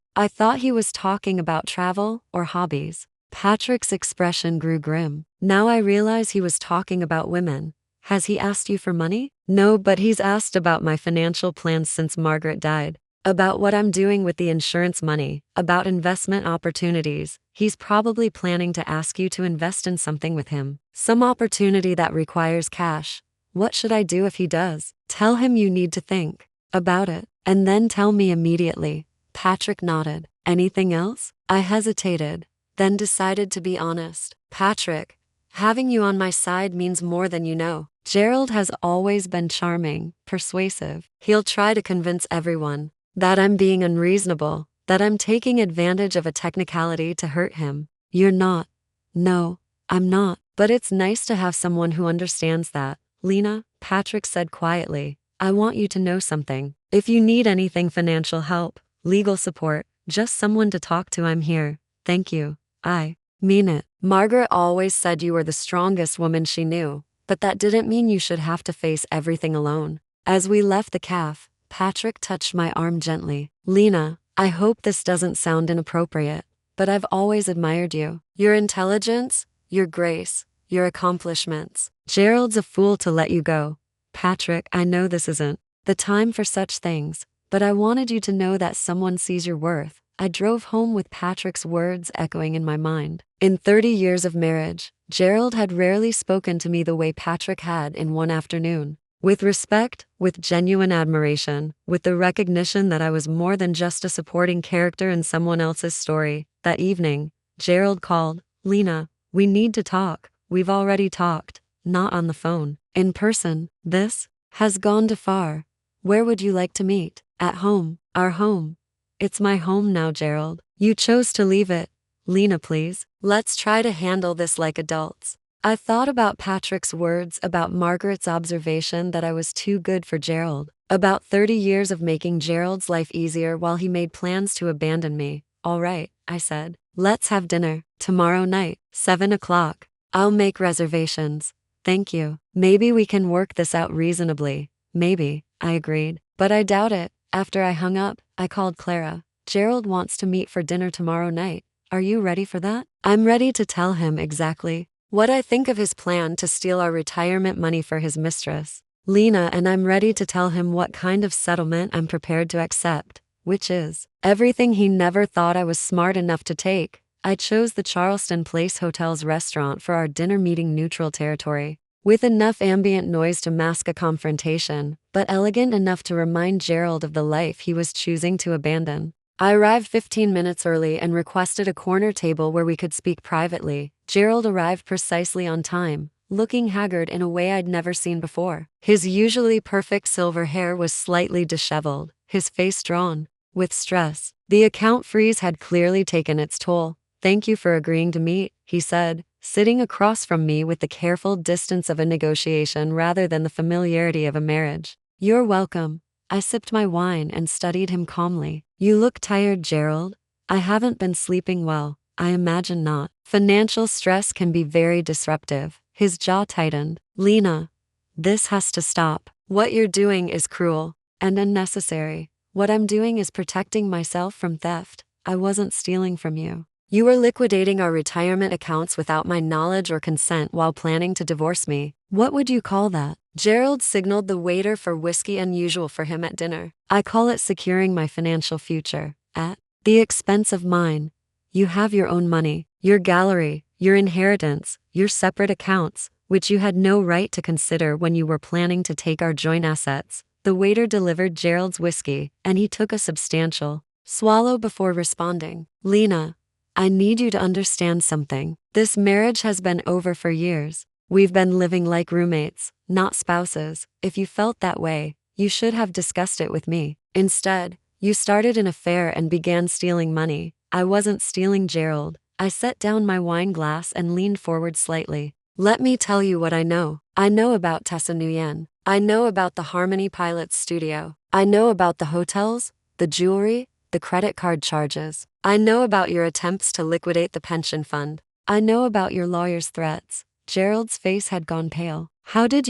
I thought he was talking about travel or hobbies. Patrick's expression grew grim. Now I realize he was talking about women. Has he asked you for money? No, but he's asked about my financial plans since Margaret died. About what I'm doing with the insurance money, about investment opportunities. He's probably planning to ask you to invest in something with him. Some opportunity that requires cash. What should I do if he does? Tell him you need to think about it, and then tell me immediately. Patrick nodded. Anything else? I hesitated, then decided to be honest. Patrick, having you on my side means more than you know. Gerald has always been charming, persuasive. He'll try to convince everyone that I'm being unreasonable, that I'm taking advantage of a technicality to hurt him. You're not. No, I'm not. But it's nice to have someone who understands that. Lena, Patrick said quietly, I want you to know something. If you need anything, financial help, legal support, just someone to talk to, I'm here. Thank you. I mean it. Margaret always said you were the strongest woman she knew, but that didn't mean you should have to face everything alone. As we left the cafe, Patrick touched my arm gently. Lena, I hope this doesn't sound inappropriate, but I've always admired you. Your intelligence, your grace, your accomplishments. Gerald's a fool to let you go. Patrick, I know this isn't the time for such things, but I wanted you to know that someone sees your worth. I drove home with Patrick's words echoing in my mind. In 30 years of marriage, Gerald had rarely spoken to me the way Patrick had in one afternoon. With respect, with genuine admiration, with the recognition that I was more than just a supporting character in someone else's story. That evening, Gerald called. Lena, we need to talk. We've already talked, not on the phone. In person. This has gone too far. Where would you like to meet? At home. Our home. It's my home now, Gerald. You chose to leave it. Lena, please. Let's try to handle this like adults. I thought about Patrick's words, about Margaret's observation that I was too good for Gerald, about 30 years of making Gerald's life easier while he made plans to abandon me. All right, I said. Let's have dinner. Tomorrow night, 7 o'clock. I'll make reservations. Thank you. Maybe we can work this out reasonably. Maybe, I agreed. But I doubt it. After I hung up, I called Clara. Gerald wants to meet for dinner tomorrow night. Are you ready for that? I'm ready to tell him exactly what I think of his plan to steal our retirement money for his mistress, Lena, and I'm ready to tell him what kind of settlement I'm prepared to accept, which is everything he never thought I was smart enough to take. I chose the Charleston Place Hotel's restaurant for our dinner meeting, neutral territory, with enough ambient noise to mask a confrontation, but elegant enough to remind Gerald of the life he was choosing to abandon. I arrived 15 minutes early and requested a corner table where we could speak privately. Gerald arrived precisely on time, looking haggard in a way I'd never seen before. His usually perfect silver hair was slightly disheveled, his face drawn with stress. The account freeze had clearly taken its toll. Thank you for agreeing to meet, he said, sitting across from me with the careful distance of a negotiation rather than the familiarity of a marriage. You're welcome. I sipped my wine and studied him calmly. You look tired, Gerald. I haven't been sleeping well. I imagine not. Financial stress can be very disruptive. His jaw tightened. Lena, this has to stop. What you're doing is cruel and unnecessary. What I'm doing is protecting myself from theft. I wasn't stealing from you. You were liquidating our retirement accounts without my knowledge or consent while planning to divorce me. What would you call that? Gerald signaled the waiter for whiskey, unusual for him at dinner. I call it securing my financial future. At the expense of mine. You have your own money, your gallery, your inheritance, your separate accounts, which you had no right to consider when you were planning to take our joint assets. The waiter delivered Gerald's whiskey, and he took a substantial swallow before responding. Lena, I need you to understand something. This marriage has been over for years. We've been living like roommates, not spouses. If you felt that way, you should have discussed it with me. Instead, you started an affair and began stealing money. I wasn't stealing, Gerald. I set down my wine glass and leaned forward slightly. Let me tell you what I know. I know about Tessa Nguyen. I know about the Harmony Pilots studio. I know about the hotels, the jewelry, the credit card charges. I know about your attempts to liquidate the pension fund. I know about your lawyer's threats. Gerald's face had gone pale. How did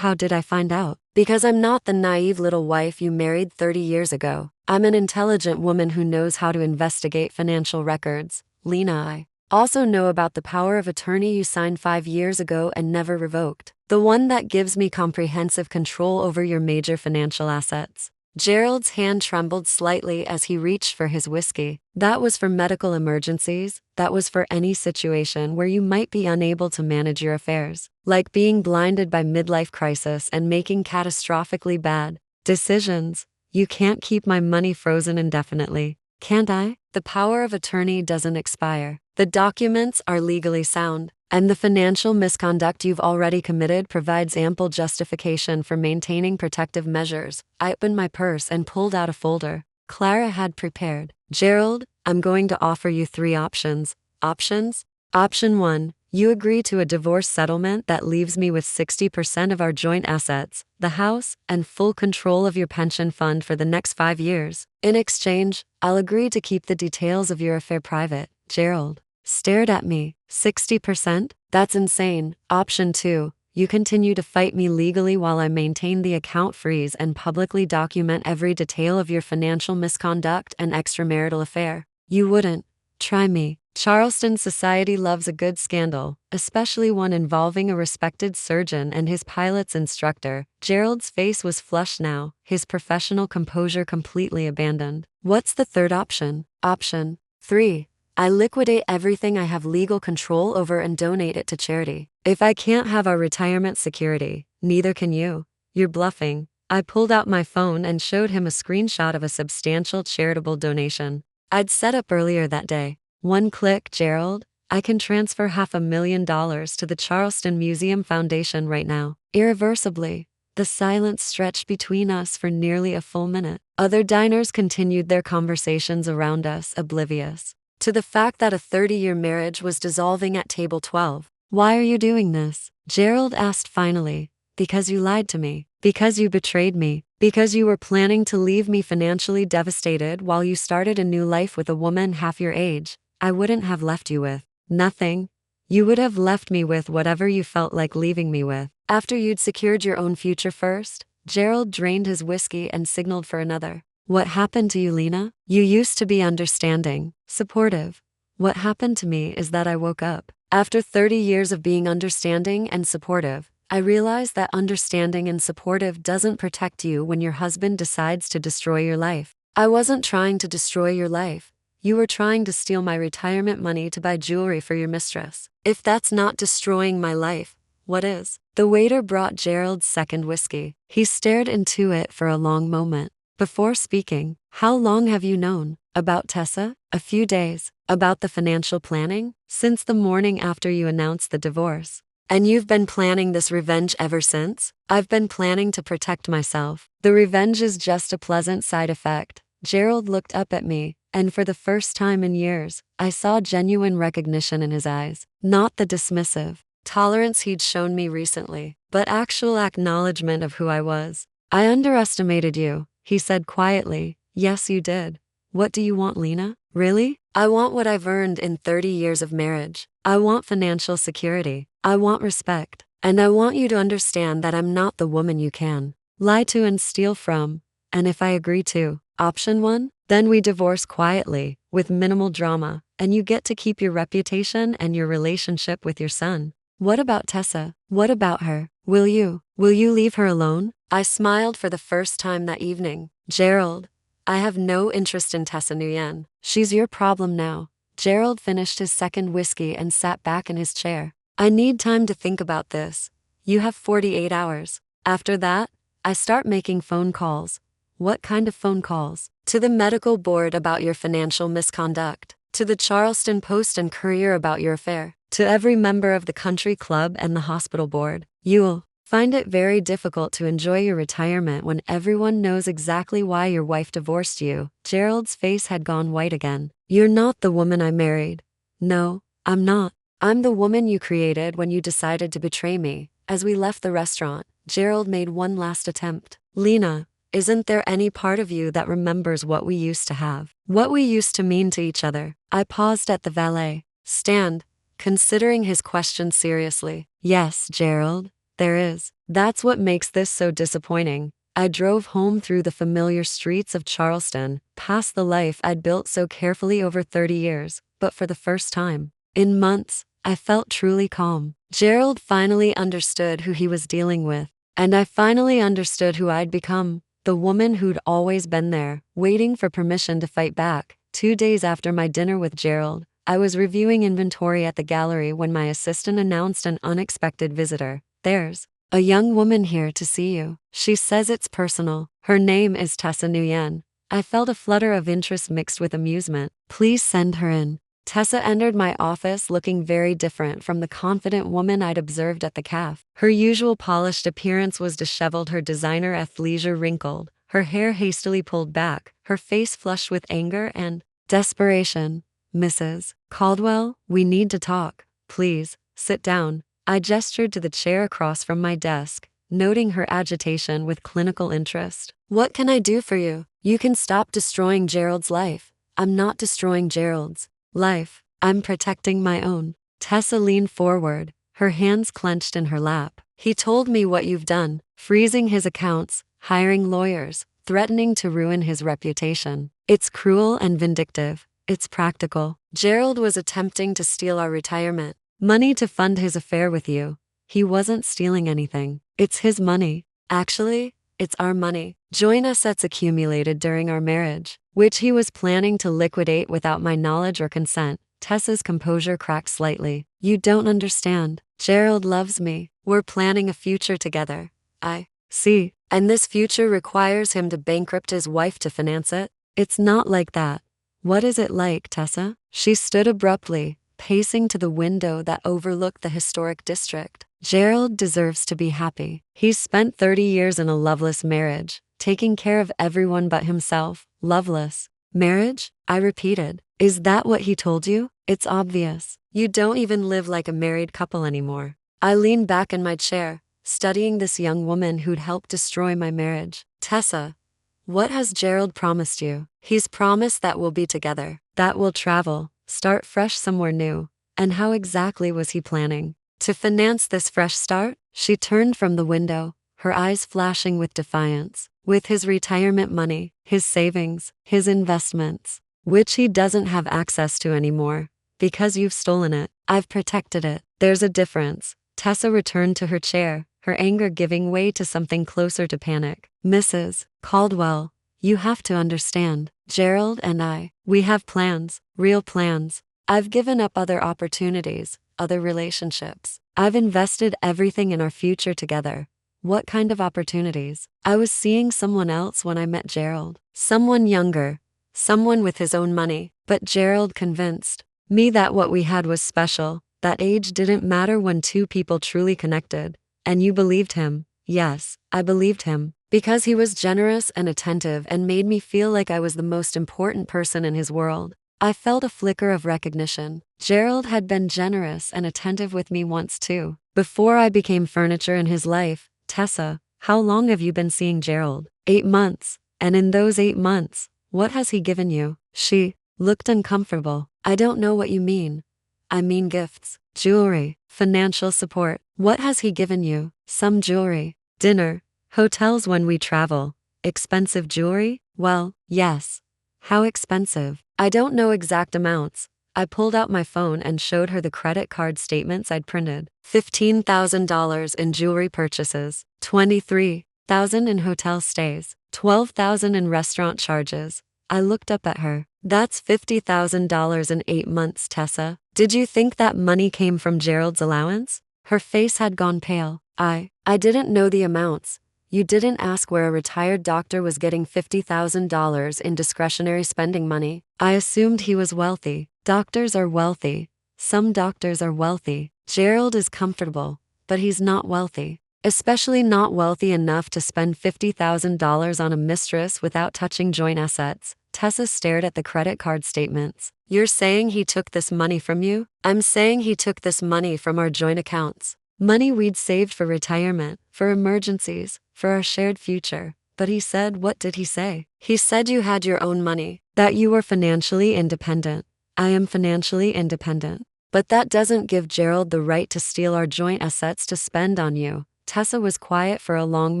I find out? Because I'm not the naive little wife you married 30 years ago. I'm an intelligent woman who knows how to investigate financial records. Lena, I also know about the power of attorney you signed 5 years ago and never revoked. The one that gives me comprehensive control over your major financial assets. Gerald's hand trembled slightly as he reached for his whiskey. That was for medical emergencies. That was for any situation where you might be unable to manage your affairs, like being blinded by midlife crisis and making catastrophically bad decisions. You can't keep my money frozen indefinitely, can't I? The power of attorney doesn't expire. The documents are legally sound, and the financial misconduct you've already committed provides ample justification for maintaining protective measures. I opened my purse and pulled out a folder Clara had prepared. Gerald, I'm going to offer you 3 options. Options? Option 1. You agree to a divorce settlement that leaves me with 60% of our joint assets, the house, and full control of your pension fund for the next 5 years. In exchange, I'll agree to keep the details of your affair private. Gerald stared at me. 60%? That's insane. Option 2. You continue to fight me legally while I maintain the account freeze and publicly document every detail of your financial misconduct and extramarital affair. You wouldn't try me. Charleston society loves a good scandal, especially one involving a respected surgeon and his pilot's instructor. Gerald's face was flushed now, his professional composure completely abandoned. What's the third option? Option 3. I liquidate everything I have legal control over and donate it to charity. If I can't have our retirement security, neither can you. You're bluffing. I pulled out my phone and showed him a screenshot of a substantial charitable donation I'd set up earlier that day. 1 click, Gerald. I can transfer $500,000 to the Charleston Museum Foundation right now. Irreversibly. The silence stretched between us for nearly a full minute. Other diners continued their conversations around us, oblivious to the fact that a 30-year marriage was dissolving at table 12. Why are you doing this? Gerald asked finally. Because you lied to me. Because you betrayed me. Because you were planning to leave me financially devastated while you started a new life with a woman half your age. I wouldn't have left you with nothing. You would have left me with whatever you felt like leaving me with. After you'd secured your own future first. Gerald drained his whiskey and signaled for another. What happened to you, Lena? You used to be understanding, supportive. What happened to me is that I woke up. After 30 years of being understanding and supportive, I realized that understanding and supportive doesn't protect you when your husband decides to destroy your life. I wasn't trying to destroy your life. You were trying to steal my retirement money to buy jewelry for your mistress. If that's not destroying my life, what is? The waiter brought Gerald's second whiskey. He stared into it for a long moment before speaking. How long have you known? About Tessa? A few days. About the financial planning? Since the morning after you announced the divorce. And you've been planning this revenge ever since? I've been planning to protect myself. The revenge is just a pleasant side effect. Gerald looked up at me, and for the first time in years, I saw genuine recognition in his eyes. Not the dismissive tolerance he'd shown me recently, but actual acknowledgement of who I was. I underestimated you, he said quietly. Yes, you did. What do you want, Lena? Really? I want what I've earned in 30 years of marriage. I want financial security. I want respect. And I want you to understand that I'm not the woman you can lie to and steal from. And if I agree to option 1, then we divorce quietly, with minimal drama, and you get to keep your reputation and your relationship with your son. What about Tessa? What about her? Will you leave her alone? I smiled for the first time that evening. Gerald, I have no interest in Tessa Nguyen. She's your problem now. Gerald finished his second whiskey and sat back in his chair. I need time to think about this. You have 48 hours. After that, I start making phone calls. What kind of phone calls? To the medical board about your financial misconduct. To the Charleston Post and Courier about your affair. To every member of the country club and the hospital board. You'll find it very difficult to enjoy your retirement when everyone knows exactly why your wife divorced you. Gerald's face had gone white again. You're not the woman I married. No, I'm not. I'm the woman you created when you decided to betray me. As we left the restaurant, Gerald made one last attempt. Lena, isn't there any part of you that remembers what we used to have? What we used to mean to each other? I paused at the valet stand, considering his question seriously. Yes, Gerald, there is. That's what makes this so disappointing. I drove home through the familiar streets of Charleston, past the life I'd built so carefully over 30 years, but for the first time in months, I felt truly calm. Gerald finally understood who he was dealing with, and I finally understood who I'd become. The woman who'd always been there, waiting for permission to fight back. 2 days after my dinner with Gerald, I was reviewing inventory at the gallery when my assistant announced an unexpected visitor. There's a young woman here to see you. She says it's personal. Her name is Tessa Nguyen. I felt a flutter of interest mixed with amusement. Please send her in. Tessa entered my office looking very different from the confident woman I'd observed at the cafe. Her usual polished appearance was disheveled, her designer athleisure wrinkled, her hair hastily pulled back, her face flushed with anger and desperation. Mrs. Caldwell, we need to talk. Please, sit down. I gestured to the chair across from my desk, noting her agitation with clinical interest. What can I do for you? You can stop destroying Gerald's life. I'm not destroying Gerald's life. I'm protecting my own. Tessa leaned forward, her hands clenched in her lap. He told me what you've done, freezing his accounts, hiring lawyers, threatening to ruin his reputation. It's cruel and vindictive. It's practical. Gerald was attempting to steal our retirement money to fund his affair with you. He wasn't stealing anything. It's his money. Actually, it's our money. Joint assets accumulated during our marriage, which he was planning to liquidate without my knowledge or consent. Tessa's composure cracked slightly. You don't understand. Gerald loves me. We're planning a future together. I see. And this future requires him to bankrupt his wife to finance it? It's not like that. What is it like, Tessa? She stood abruptly, pacing to the window that overlooked the historic district. Gerald deserves to be happy. He's spent 30 years in a loveless marriage, taking care of everyone but himself. Loveless marriage? I repeated. Is that what he told you? It's obvious. You don't even live like a married couple anymore. I leaned back in my chair, studying this young woman who'd helped destroy my marriage. Tessa, what has Gerald promised you? He's promised that we'll be together, that we'll travel, start fresh somewhere new. And how exactly was he planning to finance this fresh start? She turned from the window, her eyes flashing with defiance. With his retirement money, his savings, his investments, which he doesn't have access to anymore, because you've stolen it. I've protected it. There's a difference. Tessa returned to her chair, her anger giving way to something closer to panic. Mrs. Caldwell, you have to understand. Gerald and I, we have plans, real plans. I've given up other opportunities, other relationships. I've invested everything in our future together. What kind of opportunities? I was seeing someone else when I met Gerald. Someone younger, someone with his own money. But Gerald convinced me that what we had was special, that age didn't matter when two people truly connected. And you believed him. Yes, I believed him. Because he was generous and attentive and made me feel like I was the most important person in his world. I felt a flicker of recognition. Gerald had been generous and attentive with me once too. Before I became furniture in his life. Tessa, how long have you been seeing Gerald? 8 months. And in those 8 months, what has he given you? She looked uncomfortable. I don't know what you mean. I mean gifts, jewelry, financial support. What has he given you? Some jewelry, dinner, hotels when we travel. Expensive jewelry? Well, yes. How expensive? I don't know exact amounts. I pulled out my phone and showed her the credit card statements I'd printed. $15,000 in jewelry purchases, $23,000 in hotel stays, $12,000 in restaurant charges. I looked up at her. That's $50,000 in 8 months, Tessa. Did you think that money came from Gerald's allowance? Her face had gone pale. I didn't know the amounts. You didn't ask where a retired doctor was getting $50,000 in discretionary spending money. I assumed he was wealthy. Doctors are wealthy. Some doctors are wealthy. Gerald is comfortable, but he's not wealthy. Especially not wealthy enough to spend $50,000 on a mistress without touching joint assets. Tessa stared at the credit card statements. You're saying he took this money from you? I'm saying he took this money from our joint accounts. Money we'd saved for retirement, for emergencies, for our shared future. But he said, what did he say? He said you had your own money, that you were financially independent. I am financially independent. But that doesn't give Gerald the right to steal our joint assets to spend on you. Tessa was quiet for a long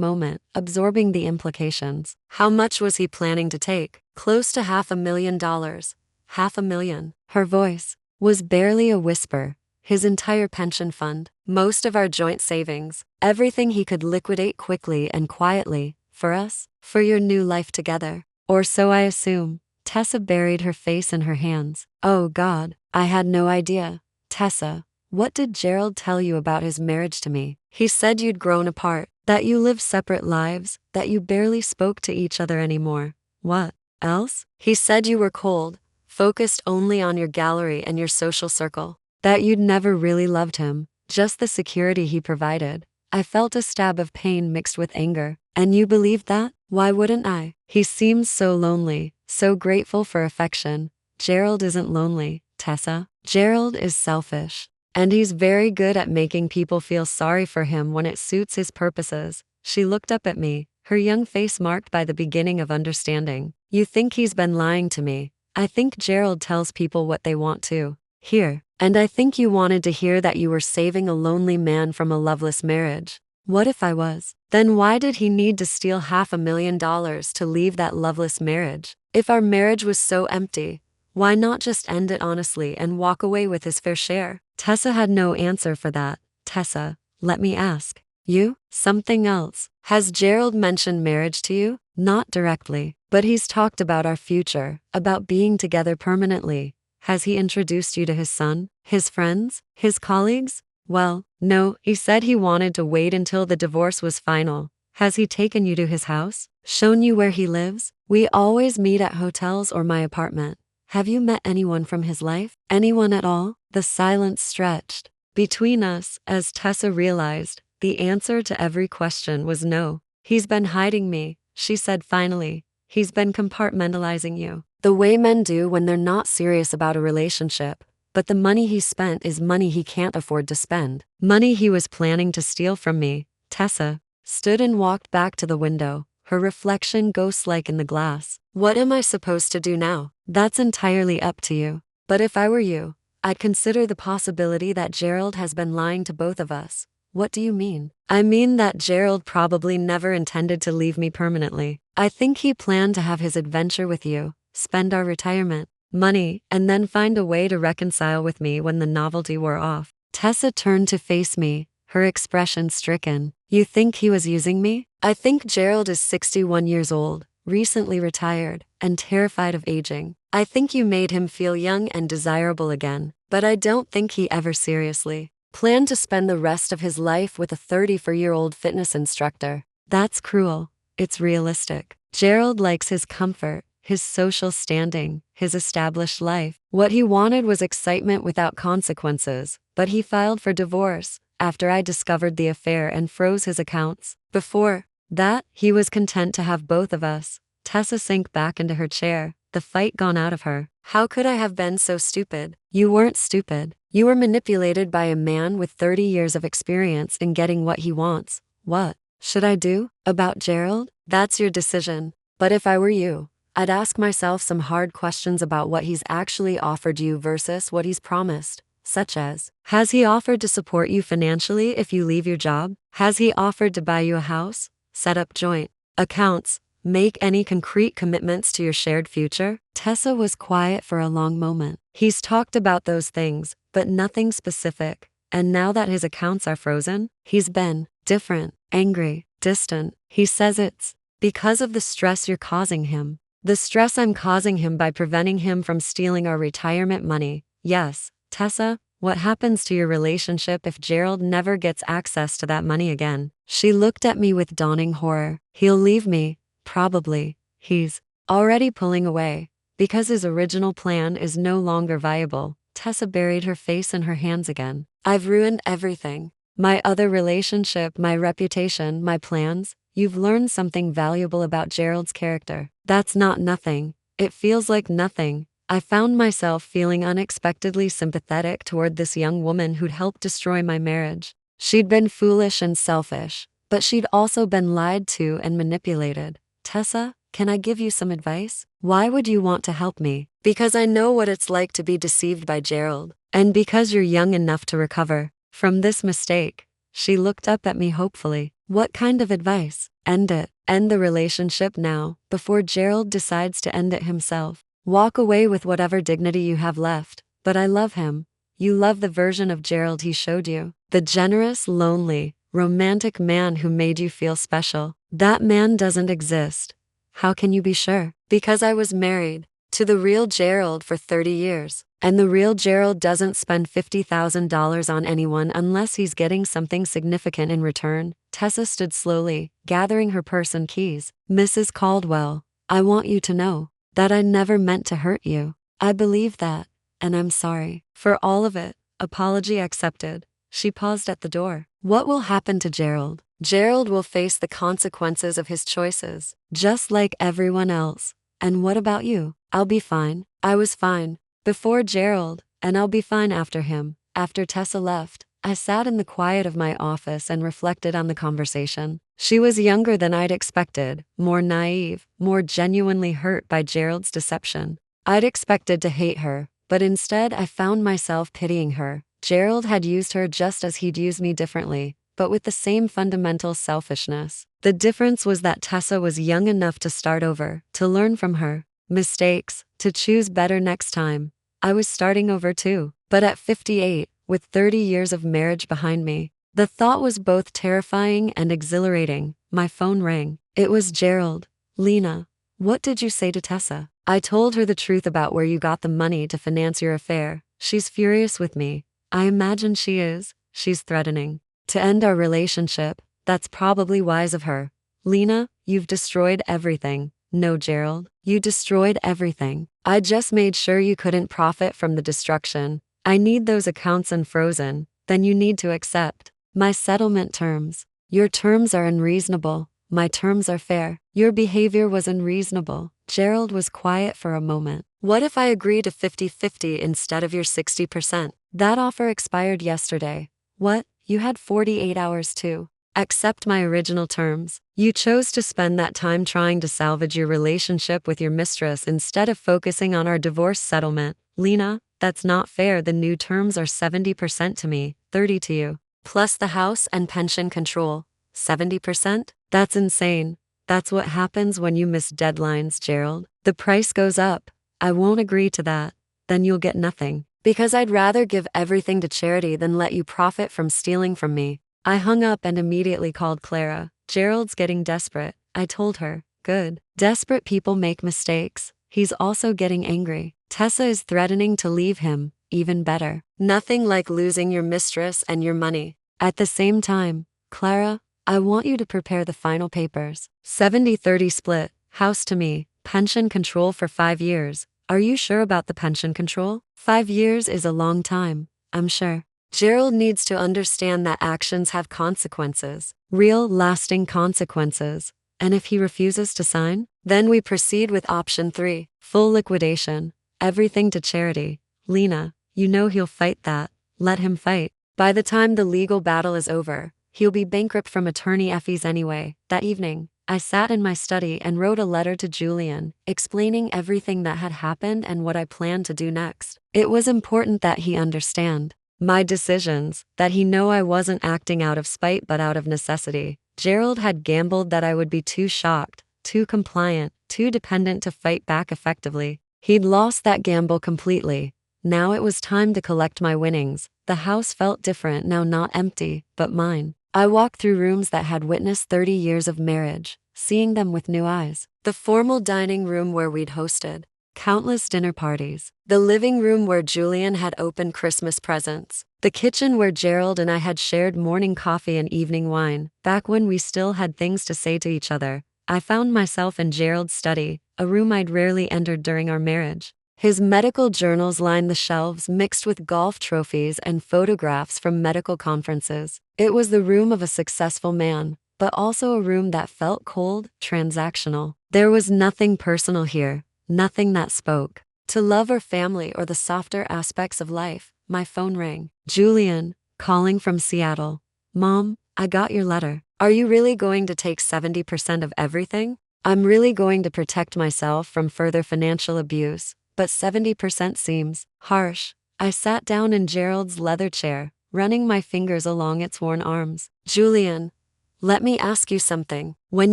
moment, absorbing the implications. How much was he planning to take? Close to $500,000. $500,000. Her voice was barely a whisper. His entire pension fund, most of our joint savings, everything he could liquidate quickly and quietly, for us, for your new life together. Or so I assume. Tessa buried her face in her hands. Oh God, I had no idea. Tessa, what did Gerald tell you about his marriage to me? He said you'd grown apart, that you lived separate lives, that you barely spoke to each other anymore. What else? He said you were cold, focused only on your gallery and your social circle, that you'd never really loved him, just the security he provided. I felt a stab of pain mixed with anger. And you believed that? Why wouldn't I? He seems so lonely, so grateful for affection. Gerald isn't lonely, Tessa. Gerald is selfish. And he's very good at making people feel sorry for him when it suits his purposes. She looked up at me, her young face marked by the beginning of understanding. You think he's been lying to me? I think Gerald tells people what they want to hear. And I think you wanted to hear that you were saving a lonely man from a loveless marriage. What if I was? Then why did he need to steal $500,000 to leave that loveless marriage? If our marriage was so empty, why not just end it honestly and walk away with his fair share? Tessa had no answer for that. Tessa, let me ask you something else. Has Gerald mentioned marriage to you? Not directly, but he's talked about our future, about being together permanently. Has he introduced you to his son, his friends, his colleagues? Well, no, he said he wanted to wait until the divorce was final. Has he taken you to his house? Shown you where he lives? We always meet at hotels or my apartment. Have you met anyone from his life? Anyone at all? The silence stretched between us as Tessa realized the answer to every question was no. He's been hiding me, she said finally. He's been compartmentalizing you, the way men do when they're not serious about a relationship. But the money he spent is money he can't afford to spend. Money he was planning to steal from me. Tessa stood and walked back to the window, her reflection ghost-like in the glass. What am I supposed to do now? That's entirely up to you. But if I were you, I'd consider the possibility that Gerald has been lying to both of us. What do you mean? I mean that Gerald probably never intended to leave me permanently. I think he planned to have his adventure with you, spend our retirement money, and then find a way to reconcile with me when the novelty wore off. Tessa turned to face me, her expression stricken. You think he was using me? I think Gerald is 61 years old, recently retired, and terrified of aging. I think you made him feel young and desirable again, but I don't think he ever seriously planned to spend the rest of his life with a 34-year-old fitness instructor. That's cruel. It's realistic. Gerald likes his comfort, his social standing, his established life. What he wanted was excitement without consequences, but he filed for divorce after I discovered the affair and froze his accounts. Before that, he was content to have both of us. Tessa sank back into her chair, the fight gone out of her. How could I have been so stupid? You weren't stupid. You were manipulated by a man with 30 years of experience in getting what he wants. What should I do about Gerald? That's your decision. But if I were you, I'd ask myself some hard questions about what he's actually offered you versus what he's promised, such as, has he offered to support you financially if you leave your job? Has he offered to buy you a house, set up joint accounts, make any concrete commitments to your shared future? Tessa was quiet for a long moment. He's talked about those things, but nothing specific. And now that his accounts are frozen, he's been different, angry, distant. He says it's because of the stress you're causing him. The stress I'm causing him by preventing him from stealing our retirement money. Yes, Tessa, what happens to your relationship if Gerald never gets access to that money again? She looked at me with dawning horror. He'll leave me, probably. He's already pulling away, because his original plan is no longer viable. Tessa buried her face in her hands again. I've ruined everything. My other relationship, my reputation, my plans. You've learned something valuable about Gerald's character. That's not nothing. It feels like nothing. I found myself feeling unexpectedly sympathetic toward this young woman who'd helped destroy my marriage. She'd been foolish and selfish, but she'd also been lied to and manipulated. Tessa, can I give you some advice? Why would you want to help me? Because I know what it's like to be deceived by Gerald. And because you're young enough to recover from this mistake. She looked up at me hopefully. What kind of advice? End it. End the relationship now, before Gerald decides to end it himself. Walk away with whatever dignity you have left. But I love him. You love the version of Gerald he showed you. The generous, lonely, romantic man who made you feel special. That man doesn't exist. How can you be sure? Because I was married to the real Gerald for 30 years. And the real Gerald doesn't spend $50,000 on anyone unless he's getting something significant in return. Tessa stood slowly, gathering her purse and keys. Mrs. Caldwell, I want you to know that I never meant to hurt you. I believe that, and I'm sorry for all of it. Apology accepted. She paused at the door. What will happen to Gerald? Gerald will face the consequences of his choices, just like everyone else. And what about you? I'll be fine. I was fine before Gerald, and I'll be fine after him. After Tessa left, I sat in the quiet of my office and reflected on the conversation. She was younger than I'd expected, more naive, more genuinely hurt by Gerald's deception. I'd expected to hate her, but instead I found myself pitying her. Gerald had used her just as he'd used me differently, but with the same fundamental selfishness. The difference was that Tessa was young enough to start over, to learn from her mistakes, to choose better next time. I was starting over too, but at 58, with 30 years of marriage behind me. The thought was both terrifying and exhilarating. My phone rang. It was Gerald. Lena, what did you say to Tessa? I told her the truth about where you got the money to finance your affair. She's furious with me. I imagine she is. She's threatening to end our relationship. That's probably wise of her. Lena, you've destroyed everything. No, Gerald, you destroyed everything. I just made sure you couldn't profit from the destruction. I need those accounts unfrozen. Then you need to accept my settlement terms. Your terms are unreasonable. My terms are fair. Your behavior was unreasonable. Gerald was quiet for a moment. What if I agree to 50-50 instead of your 60%? That offer expired yesterday. What? You had 48 hours to accept my original terms. You chose to spend that time trying to salvage your relationship with your mistress instead of focusing on our divorce settlement. Lena, that's not fair. The new terms are 70% to me, 30% to you. Plus the house and pension control. 70%? That's insane. That's what happens when you miss deadlines, Gerald. The price goes up. I won't agree to that. Then you'll get nothing. Because I'd rather give everything to charity than let you profit from stealing from me. I hung up and immediately called Clara. Gerald's getting desperate, I told her. Good. Desperate people make mistakes. He's also getting angry. Tessa is threatening to leave him. Even better. Nothing like losing your mistress and your money. At the same time, Clara, I want you to prepare the final papers. 70-30 split, house to me, pension control for 5 years. Are you sure about the pension control? 5 years is a long time, I'm sure. Gerald needs to understand that actions have consequences. Real, lasting consequences. And if he refuses to sign, then we proceed with option 3, full liquidation. Everything to charity. Lena, you know he'll fight that. Let him fight. By the time the legal battle is over, he'll be bankrupt from attorney fees anyway. That evening, I sat in my study and wrote a letter to Julian, explaining everything that had happened and what I planned to do next. It was important that he understand my decisions, that he know I wasn't acting out of spite but out of necessity. Gerald had gambled that I would be too shocked, too compliant, too dependent to fight back effectively. He'd lost that gamble completely. Now it was time to collect my winnings. The house felt different now, not empty, but mine. I walked through rooms that had witnessed 30 years of marriage, seeing them with new eyes. The formal dining room where we'd hosted countless dinner parties. The living room where Julian had opened Christmas presents. The kitchen where Gerald and I had shared morning coffee and evening wine. Back when we still had things to say to each other, I found myself in Gerald's study, a room I'd rarely entered during our marriage. His medical journals lined the shelves, mixed with golf trophies and photographs from medical conferences. It was the room of a successful man, but also a room that felt cold, transactional. There was nothing personal here, nothing that spoke to love or family or the softer aspects of life. My phone rang. Julian, calling from Seattle. Mom, I got your letter. Are you really going to take 70% of everything? I'm really going to protect myself from further financial abuse, but 70% seems harsh. I sat down in Gerald's leather chair, running my fingers along its worn arms. Julian, let me ask you something. When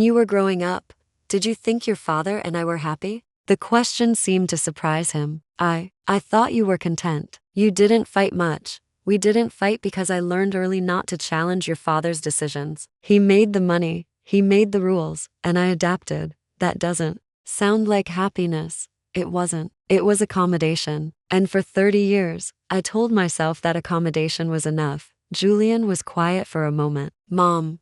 you were growing up, did you think your father and I were happy? The question seemed to surprise him. I thought you were content. You didn't fight much. We didn't fight because I learned early not to challenge your father's decisions. He made the money, he made the rules, and I adapted. That doesn't sound like happiness. It wasn't. It was accommodation. And for 30 years, I told myself that accommodation was enough. Julian was quiet for a moment. Mom,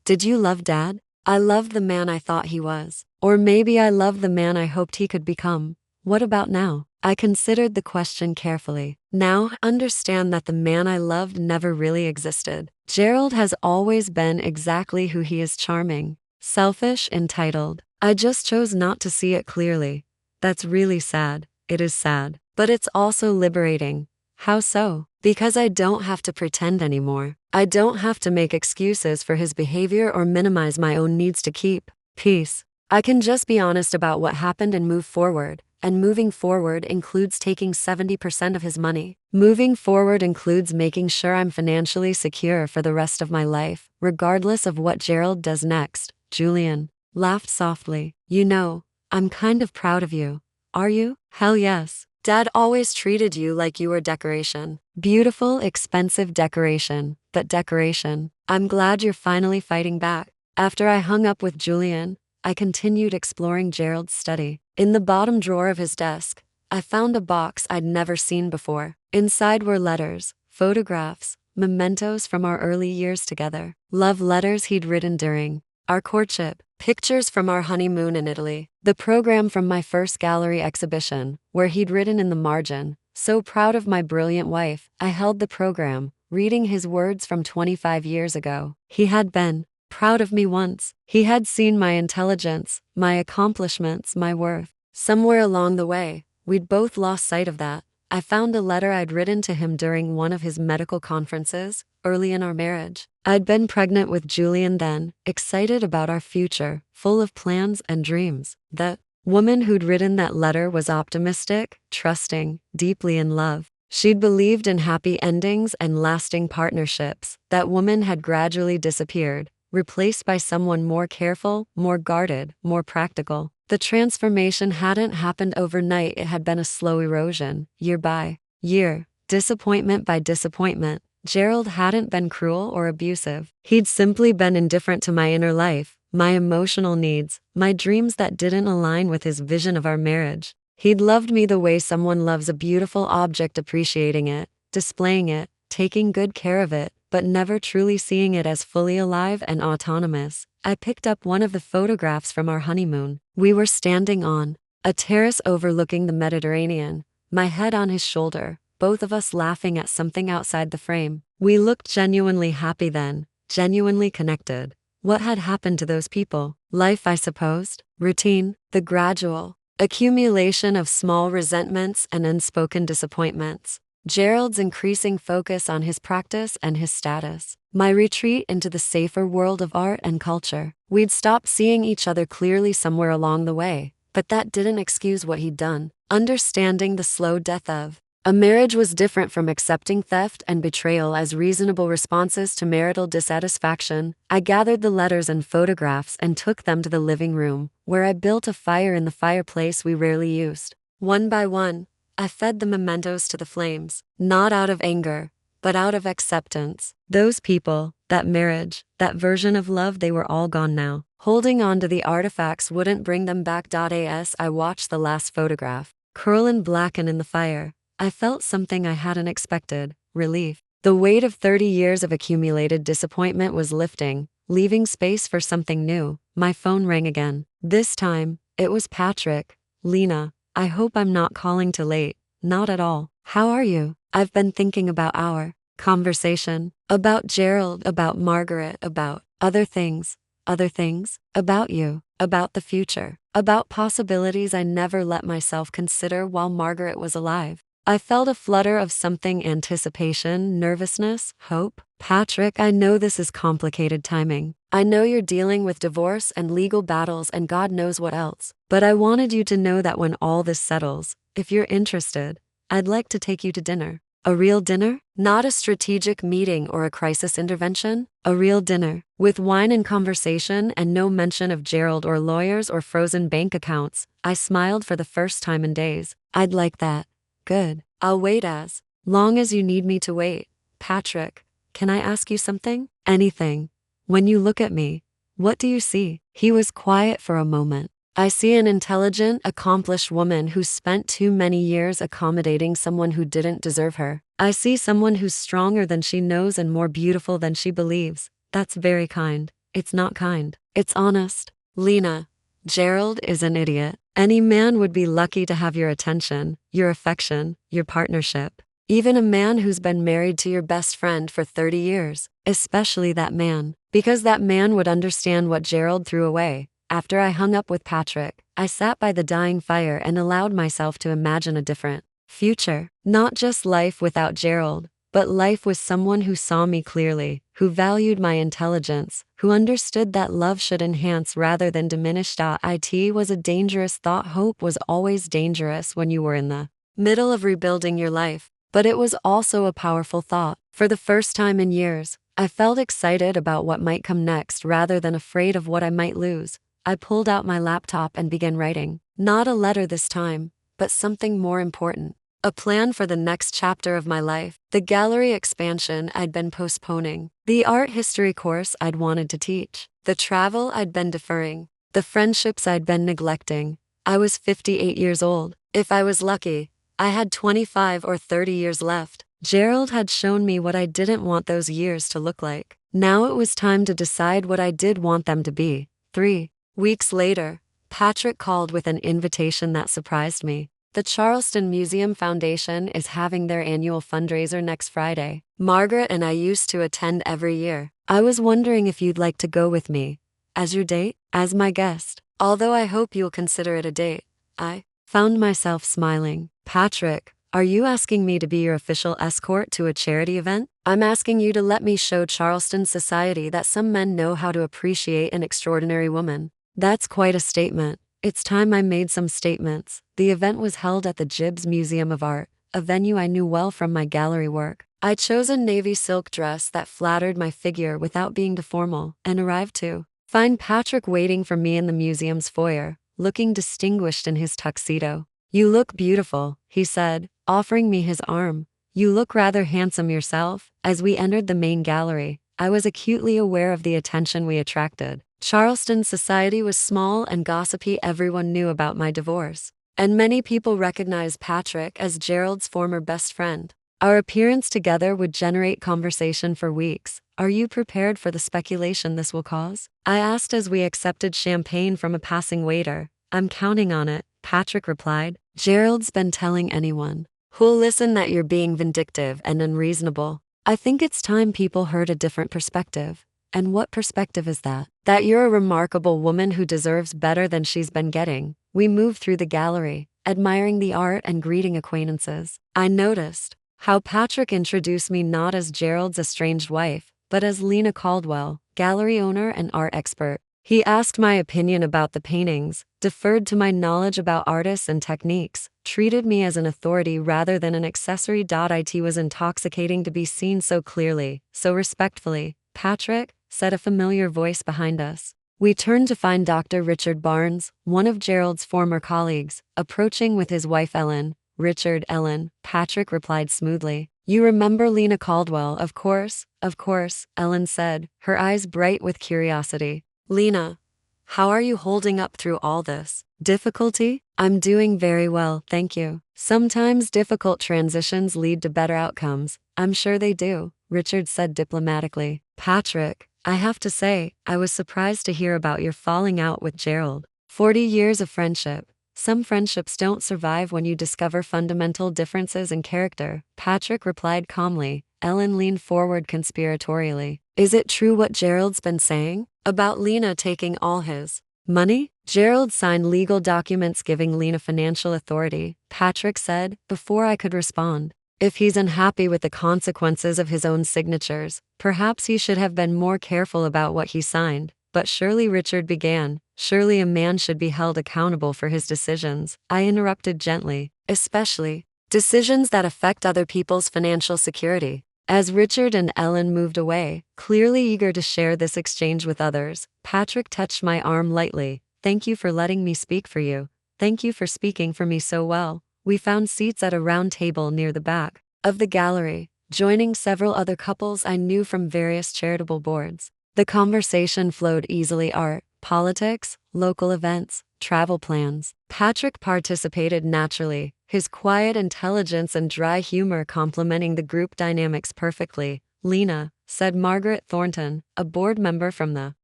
did you love Dad? I loved the man I thought he was. Or maybe I loved the man I hoped he could become. What about now? I considered the question carefully. Now, understand that the man I loved never really existed. Gerald has always been exactly who he is: charming, selfish, entitled. I just chose not to see it clearly. That's really sad. It is sad. But it's also liberating. How so? Because I don't have to pretend anymore. I don't have to make excuses for his behavior or minimize my own needs to keep peace. I can just be honest about what happened and move forward. And moving forward includes taking 70% of his money. Moving forward includes making sure I'm financially secure for the rest of my life, regardless of what Gerald does next. Julian laughed softly. You know, I'm kind of proud of you. Are you? Hell yes. Dad always treated you like you were decoration. Beautiful, expensive decoration, but decoration. I'm glad you're finally fighting back. After I hung up with Julian, I continued exploring Gerald's study. In the bottom drawer of his desk, I found a box I'd never seen before. Inside were letters, photographs, mementos from our early years together, love letters he'd written during our courtship, pictures from our honeymoon in Italy, the program from my first gallery exhibition, where he'd written in the margin, "So proud of my brilliant wife." I held the program, reading his words from 25 years ago. He had been proud of me once. He had seen my intelligence, my accomplishments, my worth. Somewhere along the way, we'd both lost sight of that. I found a letter I'd written to him during one of his medical conferences, early in our marriage. I'd been pregnant with Julian then, excited about our future, full of plans and dreams. The woman who'd written that letter was optimistic, trusting, deeply in love. She'd believed in happy endings and lasting partnerships. That woman had gradually disappeared, replaced by someone more careful, more guarded, more practical. The transformation hadn't happened overnight. It had been a slow erosion, year by year, disappointment by disappointment. Gerald hadn't been cruel or abusive. He'd simply been indifferent to my inner life, my emotional needs, my dreams that didn't align with his vision of our marriage. He'd loved me the way someone loves a beautiful object, appreciating it, displaying it, taking good care of it, but never truly seeing it as fully alive and autonomous. I picked up one of the photographs from our honeymoon. We were standing on a terrace overlooking the Mediterranean, my head on his shoulder, both of us laughing at something outside the frame. We looked genuinely happy then, genuinely connected. What had happened to those people? Life, I supposed. Routine, the gradual accumulation of small resentments and unspoken disappointments. Gerald's increasing focus on his practice and his status. My retreat into the safer world of art and culture. We'd stopped seeing each other clearly somewhere along the way, but that didn't excuse what he'd done. Understanding the slow death of a marriage was different from accepting theft and betrayal as reasonable responses to marital dissatisfaction. I gathered the letters and photographs and took them to the living room, where I built a fire in the fireplace we rarely used. One by one, I fed the mementos to the flames, not out of anger, but out of acceptance. Those people, that marriage, that version of love, they were all gone now. Holding on to the artifacts wouldn't bring them back. As I watched the last photograph curl and blacken in the fire, I felt something I hadn't expected: relief. The weight of 30 years of accumulated disappointment was lifting, leaving space for something new. My phone rang again. This time, it was Patrick. "Lena, I hope I'm not calling too late." "Not at all. How are you?" "I've been thinking about our conversation. About Gerald, about Margaret, about other things. Other things? About you. About the future. About possibilities I never let myself consider while Margaret was alive." I felt a flutter of something: anticipation, nervousness, hope. Patrick, I know this is complicated timing. I know you're dealing with divorce and legal battles and God knows what else. But I wanted you to know that when all this settles, if you're interested, I'd like to take you to dinner. A real dinner? Not a strategic meeting or a crisis intervention. A real dinner. With wine and conversation and no mention of Gerald or lawyers or frozen bank accounts. I smiled for the first time in days. I'd like that. Good. I'll wait as long as you need me to wait. Patrick, can I ask you something? Anything. When you look at me, what do you see? He was quiet for a moment. I see an intelligent, accomplished woman who spent too many years accommodating someone who didn't deserve her. I see someone who's stronger than she knows and more beautiful than she believes. That's very kind. It's not kind. It's honest. Lena, Gerald is an idiot. Any man would be lucky to have your attention, your affection, your partnership. Even a man who's been married to your best friend for 30 years. Especially that man. Because that man would understand what Gerald threw away. After I hung up with Patrick, I sat by the dying fire and allowed myself to imagine a different future. Not just life without Gerald, but life with someone who saw me clearly, who valued my intelligence, who understood that love should enhance rather than diminish. It was a dangerous thought. Hope was always dangerous when you were in the middle of rebuilding your life, but it was also a powerful thought. For the first time in years, I felt excited about what might come next rather than afraid of what I might lose. I pulled out my laptop and began writing. Not a letter this time, but something more important. A plan for the next chapter of my life. The gallery expansion I'd been postponing. The art history course I'd wanted to teach. The travel I'd been deferring. The friendships I'd been neglecting. I was 58 years old. If I was lucky, I had 25 or 30 years left. Gerald had shown me what I didn't want those years to look like. Now it was time to decide what I did want them to be. 3 weeks later, Patrick called with an invitation that surprised me. The Charleston Museum Foundation is having their annual fundraiser next Friday. Margaret and I used to attend every year. I was wondering if you'd like to go with me. As your date? As my guest. Although I hope you'll consider it a date. I found myself smiling. Patrick, are you asking me to be your official escort to a charity event? I'm asking you to let me show Charleston society that some men know how to appreciate an extraordinary woman. That's quite a statement. It's time I made some statements. The event was held at the Gibbs Museum of Art, a venue I knew well from my gallery work. I chose a navy silk dress that flattered my figure without being too formal, and arrived to find Patrick waiting for me in the museum's foyer, looking distinguished in his tuxedo. You look beautiful, he said, offering me his arm. You look rather handsome yourself. As we entered the main gallery, I was acutely aware of the attention we attracted. Charleston society was small and gossipy. Everyone knew about my divorce, and many people recognized Patrick as Gerald's former best friend. Our appearance together would generate conversation for weeks. Are you prepared for the speculation this will cause? I asked as we accepted champagne from a passing waiter. I'm counting on it, Patrick replied. Gerald's been telling anyone who'll listen that you're being vindictive and unreasonable. I think it's time people heard a different perspective. And what perspective is that? That you're a remarkable woman who deserves better than she's been getting. We moved through the gallery, admiring the art and greeting acquaintances. I noticed how Patrick introduced me not as Gerald's estranged wife, but as Lena Caldwell, gallery owner and art expert. He asked my opinion about the paintings, deferred to my knowledge about artists and techniques, treated me as an authority rather than an accessory. It was intoxicating to be seen so clearly, so respectfully. Patrick, said a familiar voice behind us. We turned to find Dr. Richard Barnes, one of Gerald's former colleagues, approaching with his wife Ellen. Richard, Ellen, Patrick replied smoothly. You remember Lena Caldwell, of course, Ellen said, her eyes bright with curiosity. Lena, how are you holding up through all this difficulty? I'm doing very well, thank you. Sometimes difficult transitions lead to better outcomes. I'm sure they do, Richard said diplomatically. Patrick, I have to say, I was surprised to hear about your falling out with Gerald. 40 years of friendship. Some friendships don't survive when you discover fundamental differences in character, Patrick replied calmly. Ellen leaned forward conspiratorially. Is it true what Gerald's been saying? About Lena taking all his money? Gerald signed legal documents giving Lena financial authority, Patrick said, before I could respond. If he's unhappy with the consequences of his own signatures, perhaps he should have been more careful about what he signed. But surely, Richard began, surely a man should be held accountable for his decisions. I interrupted gently, especially decisions that affect other people's financial security. As Richard and Ellen moved away, clearly eager to share this exchange with others, Patrick touched my arm lightly. Thank you for letting me speak for you. Thank you for speaking for me so well. We found seats at a round table near the back of the gallery, joining several other couples I knew from various charitable boards. The conversation flowed easily: art, politics, local events, travel plans. Patrick participated naturally, his quiet intelligence and dry humor complementing the group dynamics perfectly. Lena, said Margaret Thornton, a board member from the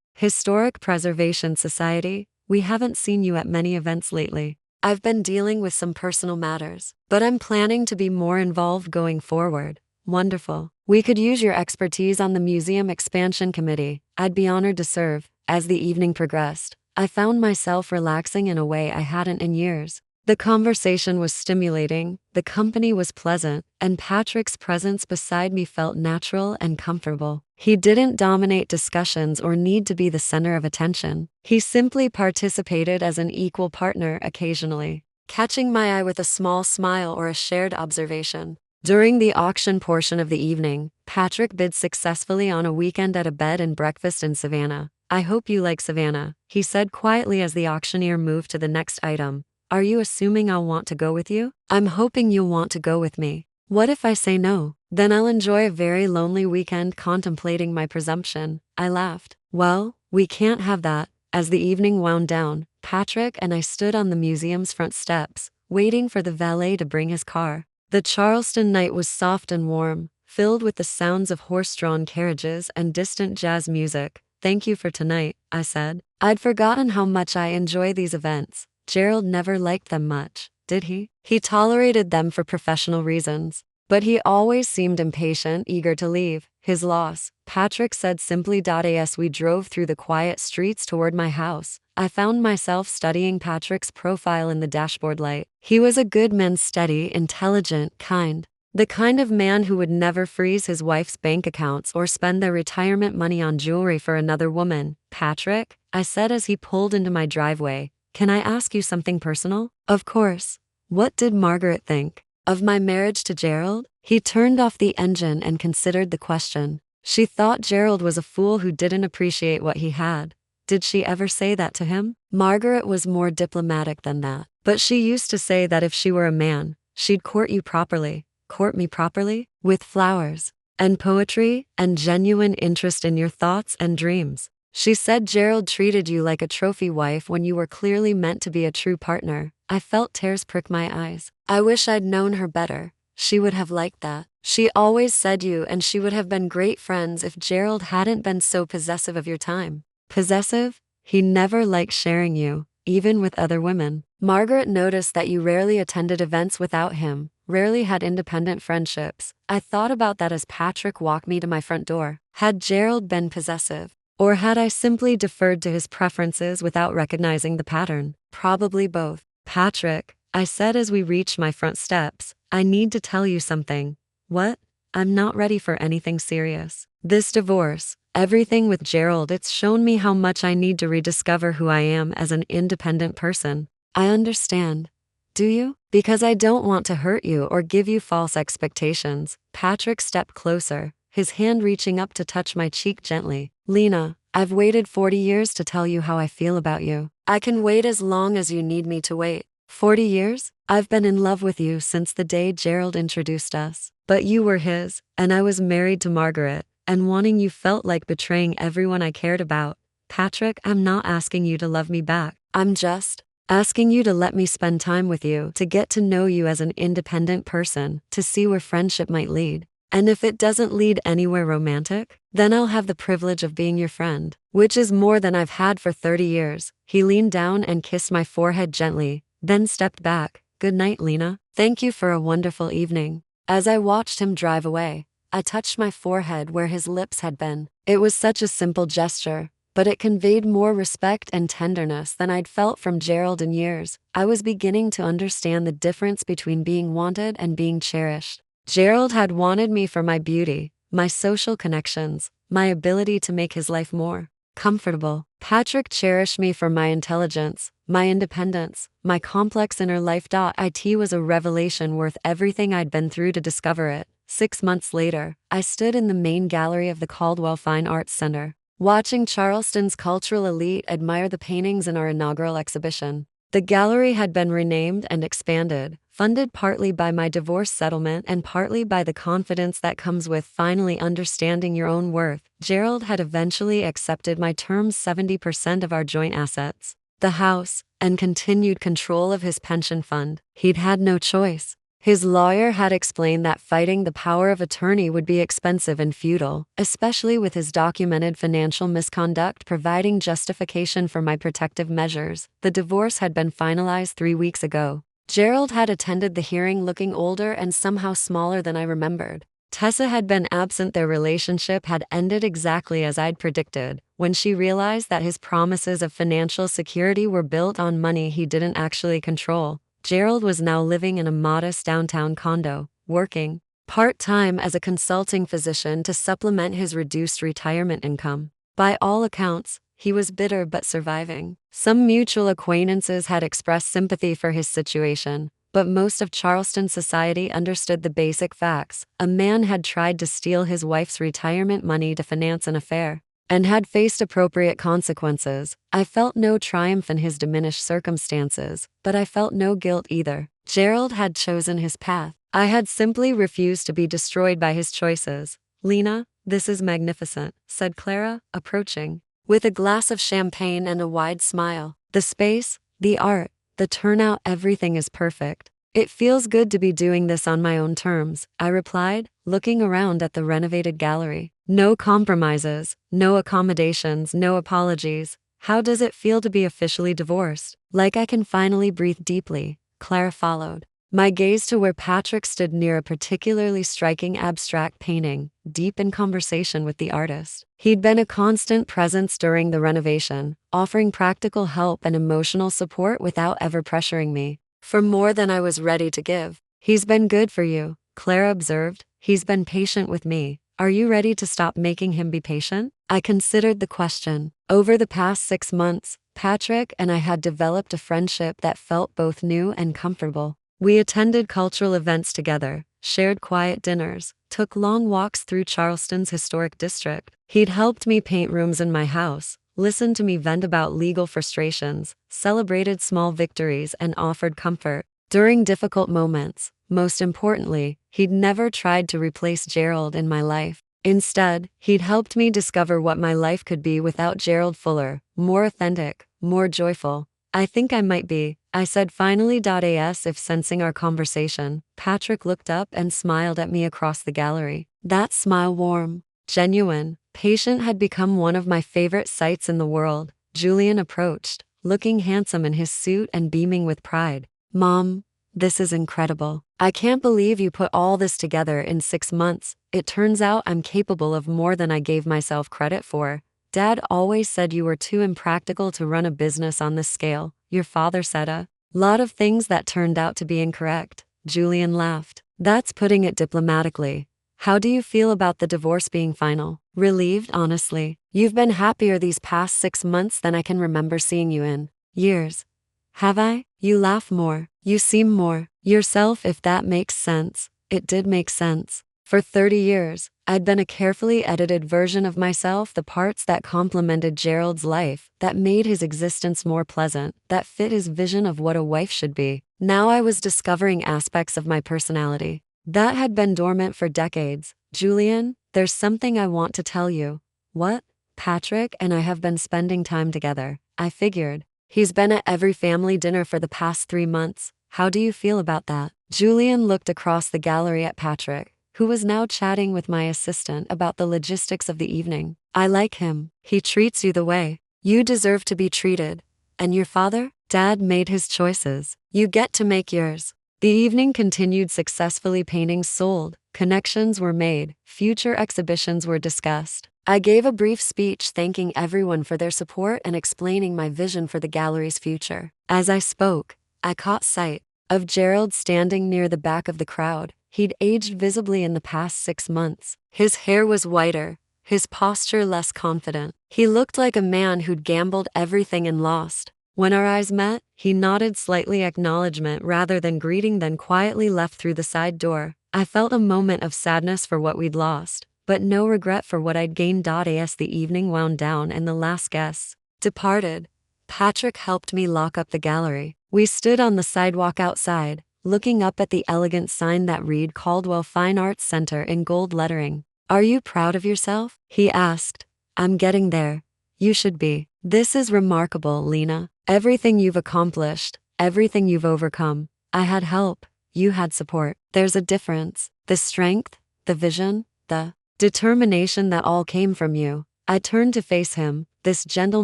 Historic Preservation Society, we haven't seen you at many events lately. I've been dealing with some personal matters, but I'm planning to be more involved going forward. Wonderful. We could use your expertise on the Museum Expansion Committee. I'd be honored to serve. As the evening progressed, I found myself relaxing in a way I hadn't in years. The conversation was stimulating, the company was pleasant, and Patrick's presence beside me felt natural and comfortable. He didn't dominate discussions or need to be the center of attention. He simply participated as an equal partner occasionally, catching my eye with a small smile or a shared observation. During the auction portion of the evening, Patrick bid successfully on a weekend at a bed and breakfast in Savannah. I hope you like Savannah, he said quietly as the auctioneer moved to the next item. Are you assuming I'll want to go with you? I'm hoping you'll want to go with me. What if I say no? Then I'll enjoy a very lonely weekend contemplating my presumption. I laughed. Well, we can't have that. As the evening wound down, Patrick and I stood on the museum's front steps, waiting for the valet to bring his car. The Charleston night was soft and warm, filled with the sounds of horse-drawn carriages and distant jazz music. Thank you for tonight, I said. I'd forgotten how much I enjoy these events. Gerald never liked them much, did he? He tolerated them for professional reasons, but he always seemed impatient, eager to leave. His loss, Patrick said simply. As we drove through the quiet streets toward my house, I found myself studying Patrick's profile in the dashboard light. He was a good man, steady, intelligent, kind. The kind of man who would never freeze his wife's bank accounts or spend their retirement money on jewelry for another woman. Patrick, I said as he pulled into my driveway, can I ask you something personal? Of course. What did Margaret think of my marriage to Gerald? He turned off the engine and considered the question. She thought Gerald was a fool who didn't appreciate what he had. Did she ever say that to him? Margaret was more diplomatic than that, but she used to say that if she were a man, she'd court you properly. Court me properly? With flowers and poetry and genuine interest in your thoughts and dreams. She said Gerald treated you like a trophy wife when you were clearly meant to be a true partner. I felt tears prick my eyes. I wish I'd known her better. She would have liked that. She always said you and she would have been great friends if Gerald hadn't been so possessive of your time. Possessive? He never liked sharing you, even with other women. Margaret noticed that you rarely attended events without him, rarely had independent friendships. I thought about that as Patrick walked me to my front door. Had Gerald been possessive? Or had I simply deferred to his preferences without recognizing the pattern? Probably both. Patrick, I said as we reached my front steps, I need to tell you something. What? I'm not ready for anything serious. This divorce, everything with Gerald, it's shown me how much I need to rediscover who I am as an independent person. I understand. Do you? Because I don't want to hurt you or give you false expectations. Patrick stepped closer, his hand reaching up to touch my cheek gently. Lena, I've waited 40 years to tell you how I feel about you. I can wait as long as you need me to wait. 40 years? I've been in love with you since the day Gerald introduced us. But you were his, and I was married to Margaret, and wanting you felt like betraying everyone I cared about. Patrick, I'm not asking you to love me back. I'm just asking you to let me spend time with you, to get to know you as an independent person, to see where friendship might lead. And if it doesn't lead anywhere romantic, then I'll have the privilege of being your friend, which is more than I've had for 30 years. He leaned down and kissed my forehead gently, then stepped back. Good night, Lena. Thank you for a wonderful evening. As I watched him drive away, I touched my forehead where his lips had been. It was such a simple gesture, but it conveyed more respect and tenderness than I'd felt from Gerald in years. I was beginning to understand the difference between being wanted and being cherished. Gerald had wanted me for my beauty, my social connections, my ability to make his life more comfortable. Patrick cherished me for my intelligence, my independence, my complex inner life. It was a revelation worth everything I'd been through to discover it. 6 months later, I stood in the main gallery of the Caldwell Fine Arts Center, watching Charleston's cultural elite admire the paintings in our inaugural exhibition. The gallery had been renamed and expanded, funded partly by my divorce settlement and partly by the confidence that comes with finally understanding your own worth. Gerald had eventually accepted my terms: 70% of our joint assets, the house, and continued control of his pension fund. He'd had no choice. His lawyer had explained that fighting the power of attorney would be expensive and futile, especially with his documented financial misconduct providing justification for my protective measures. The divorce had been finalized 3 weeks ago. Gerald had attended the hearing looking older and somehow smaller than I remembered. Tessa had been absent. Their relationship had ended exactly as I'd predicted, when she realized that his promises of financial security were built on money he didn't actually control. Gerald was now living in a modest downtown condo, working part-time as a consulting physician to supplement his reduced retirement income. By all accounts, he was bitter but surviving. Some mutual acquaintances had expressed sympathy for his situation, but most of Charleston society understood the basic facts. A man had tried to steal his wife's retirement money to finance an affair, and had faced appropriate consequences. I felt no triumph in his diminished circumstances, but I felt no guilt either. Gerald had chosen his path. I had simply refused to be destroyed by his choices. "Lena, this is magnificent," said Clara, approaching, with a glass of champagne and a wide smile. "The space, the art, the turnout, everything is perfect. It feels good to be doing this on my own terms," I replied, looking around at the renovated gallery. "No compromises, no accommodations, no apologies. How does it feel to be officially divorced?" "Like I can finally breathe deeply," Clara followed, my gaze to where Patrick stood near a particularly striking abstract painting, deep in conversation with the artist. He'd been a constant presence during the renovation, offering practical help and emotional support without ever pressuring me for more than I was ready to give. "He's been good for you," Clara observed. "He's been patient with me. Are you ready to stop making him be patient?" I considered the question. Over the past 6 months, Patrick and I had developed a friendship that felt both new and comfortable. We attended cultural events together, shared quiet dinners, took long walks through Charleston's historic district. He'd helped me paint rooms in my house, listened to me vent about legal frustrations, celebrated small victories, and offered comfort during difficult moments. Most importantly, he'd never tried to replace Gerald in my life. Instead, he'd helped me discover what my life could be without Gerald: fuller, more authentic, more joyful. "I think I might be," I said finally. As if sensing our conversation, Patrick looked up and smiled at me across the gallery. That smile, warm, genuine, patient, had become one of my favorite sights in the world. Julian approached, looking handsome in his suit and beaming with pride. "Mom, this is incredible. I can't believe you put all this together in 6 months. It turns out I'm capable of more than I gave myself credit for. Dad always said you were too impractical to run a business on this scale. Your father said a lot of things that turned out to be incorrect." Julian laughed. "That's putting it diplomatically. How do you feel about the divorce being final?" "Relieved, honestly. You've been happier these past 6 months than I can remember seeing you in years." "Have I?" "You laugh more. You seem more yourself, if that makes sense." It did make sense. For 30 years, I'd been a carefully edited version of myself, the parts that complemented Gerald's life, that made his existence more pleasant, that fit his vision of what a wife should be. Now I was discovering aspects of my personality that had been dormant for decades. "Julian, there's something I want to tell you." "What?" "Patrick and I have been spending time together." I figured. "He's been at every family dinner for the past 3 months. How do you feel about that?" Julian looked across the gallery at Patrick, who was now chatting with my assistant about the logistics of the evening. "I like him. He treats you the way you deserve to be treated. And your father?" "Dad made his choices. You get to make yours." The evening continued successfully. Paintings sold, connections were made, future exhibitions were discussed. I gave a brief speech thanking everyone for their support and explaining my vision for the gallery's future. As I spoke, I caught sight of Gerald standing near the back of the crowd, He'd aged visibly in the past 6 months. His hair was whiter, his posture less confident. He looked like a man who'd gambled everything and lost. When our eyes met, he nodded slightly acknowledgement rather than greeting, then quietly left through the side door. I felt a moment of sadness for what we'd lost, but no regret for what I'd gained. As the evening wound down and the last guests departed, Patrick helped me lock up the gallery. We stood on the sidewalk outside, looking up at the elegant sign that read Caldwell Fine Arts Center in gold lettering. "Are you proud of yourself?" he asked. "I'm getting there. You should be. This is remarkable, Lena. Everything you've accomplished, everything you've overcome. I had help, you had support. There's a difference. The strength, the vision, the determination that all came from you." I turned to face him, this gentle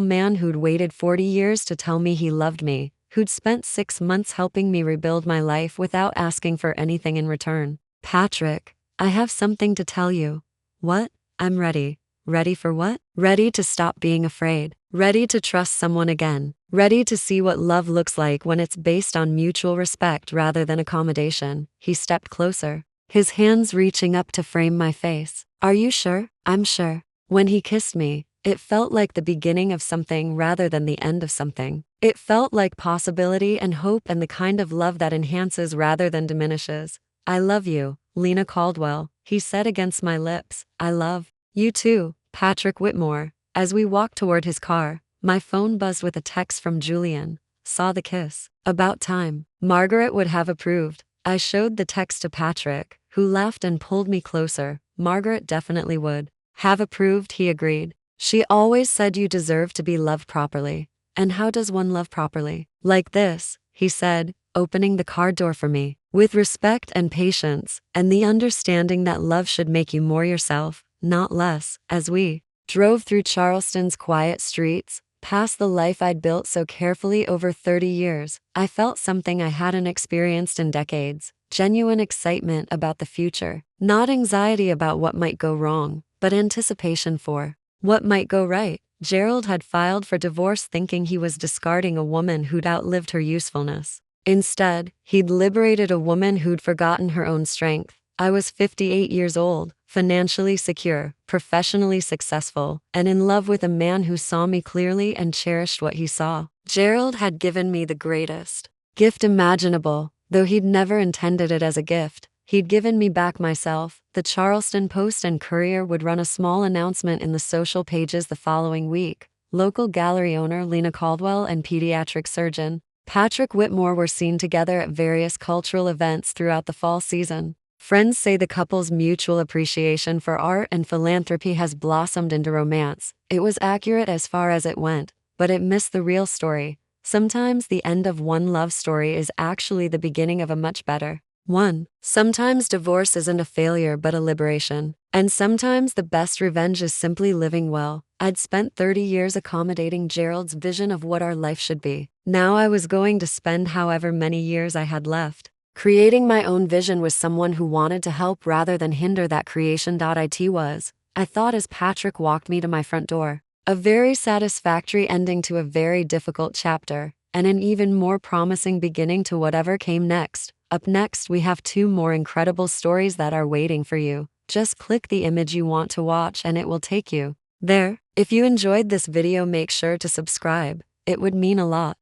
man who'd waited 40 years to tell me he loved me, who'd spent 6 months helping me rebuild my life without asking for anything in return. "Patrick, I have something to tell you." "What?" "I'm ready." "Ready for what?" "Ready to stop being afraid. Ready to trust someone again. Ready to see what love looks like when it's based on mutual respect rather than accommodation." He stepped closer, his hands reaching up to frame my face. "Are you sure?" "I'm sure." When he kissed me, it felt like the beginning of something rather than the end of something. It felt like possibility and hope and the kind of love that enhances rather than diminishes. "I love you, Lena Caldwell," he said against my lips. "I love you too, Patrick Whitmore." As we walked toward his car, my phone buzzed with a text from Julian. "Saw the kiss. About time. Margaret would have approved." I showed the text to Patrick, who laughed and pulled me closer. "Margaret definitely would have approved," he agreed. "She always said you deserve to be loved properly." "And how does one love properly?" "Like this," he said, opening the car door for me. "With respect and patience, and the understanding that love should make you more yourself, not less." As we drove through Charleston's quiet streets, past the life I'd built so carefully over 30 years, I felt something I hadn't experienced in decades. Genuine excitement about the future. Not anxiety about what might go wrong, but anticipation for what might go right. Gerald had filed for divorce thinking he was discarding a woman who'd outlived her usefulness. Instead, he'd liberated a woman who'd forgotten her own strength. I was 58 years old, financially secure, professionally successful, and in love with a man who saw me clearly and cherished what he saw. Gerald had given me the greatest gift imaginable, though he'd never intended it as a gift. He'd given me back myself. The Charleston Post and Courier would run a small announcement in the social pages the following week. Local gallery owner Lena Caldwell and pediatric surgeon Patrick Whitmore were seen together at various cultural events throughout the fall season. Friends say the couple's mutual appreciation for art and philanthropy has blossomed into romance. It was accurate as far as it went, but it missed the real story. Sometimes the end of one love story is actually the beginning of a much better one. Sometimes divorce isn't a failure but a liberation. And sometimes the best revenge is simply living well. I'd spent 30 years accommodating Gerald's vision of what our life should be. Now I was going to spend however many years I had left creating my own vision with someone who wanted to help rather than hinder that creation. I thought as Patrick walked me to my front door. A very satisfactory ending to a very difficult chapter, and an even more promising beginning to whatever came next. Up next, we have 2 more incredible stories that are waiting for you. Just click the image you want to watch and it will take you there. If you enjoyed this video, make sure to subscribe. It would mean a lot.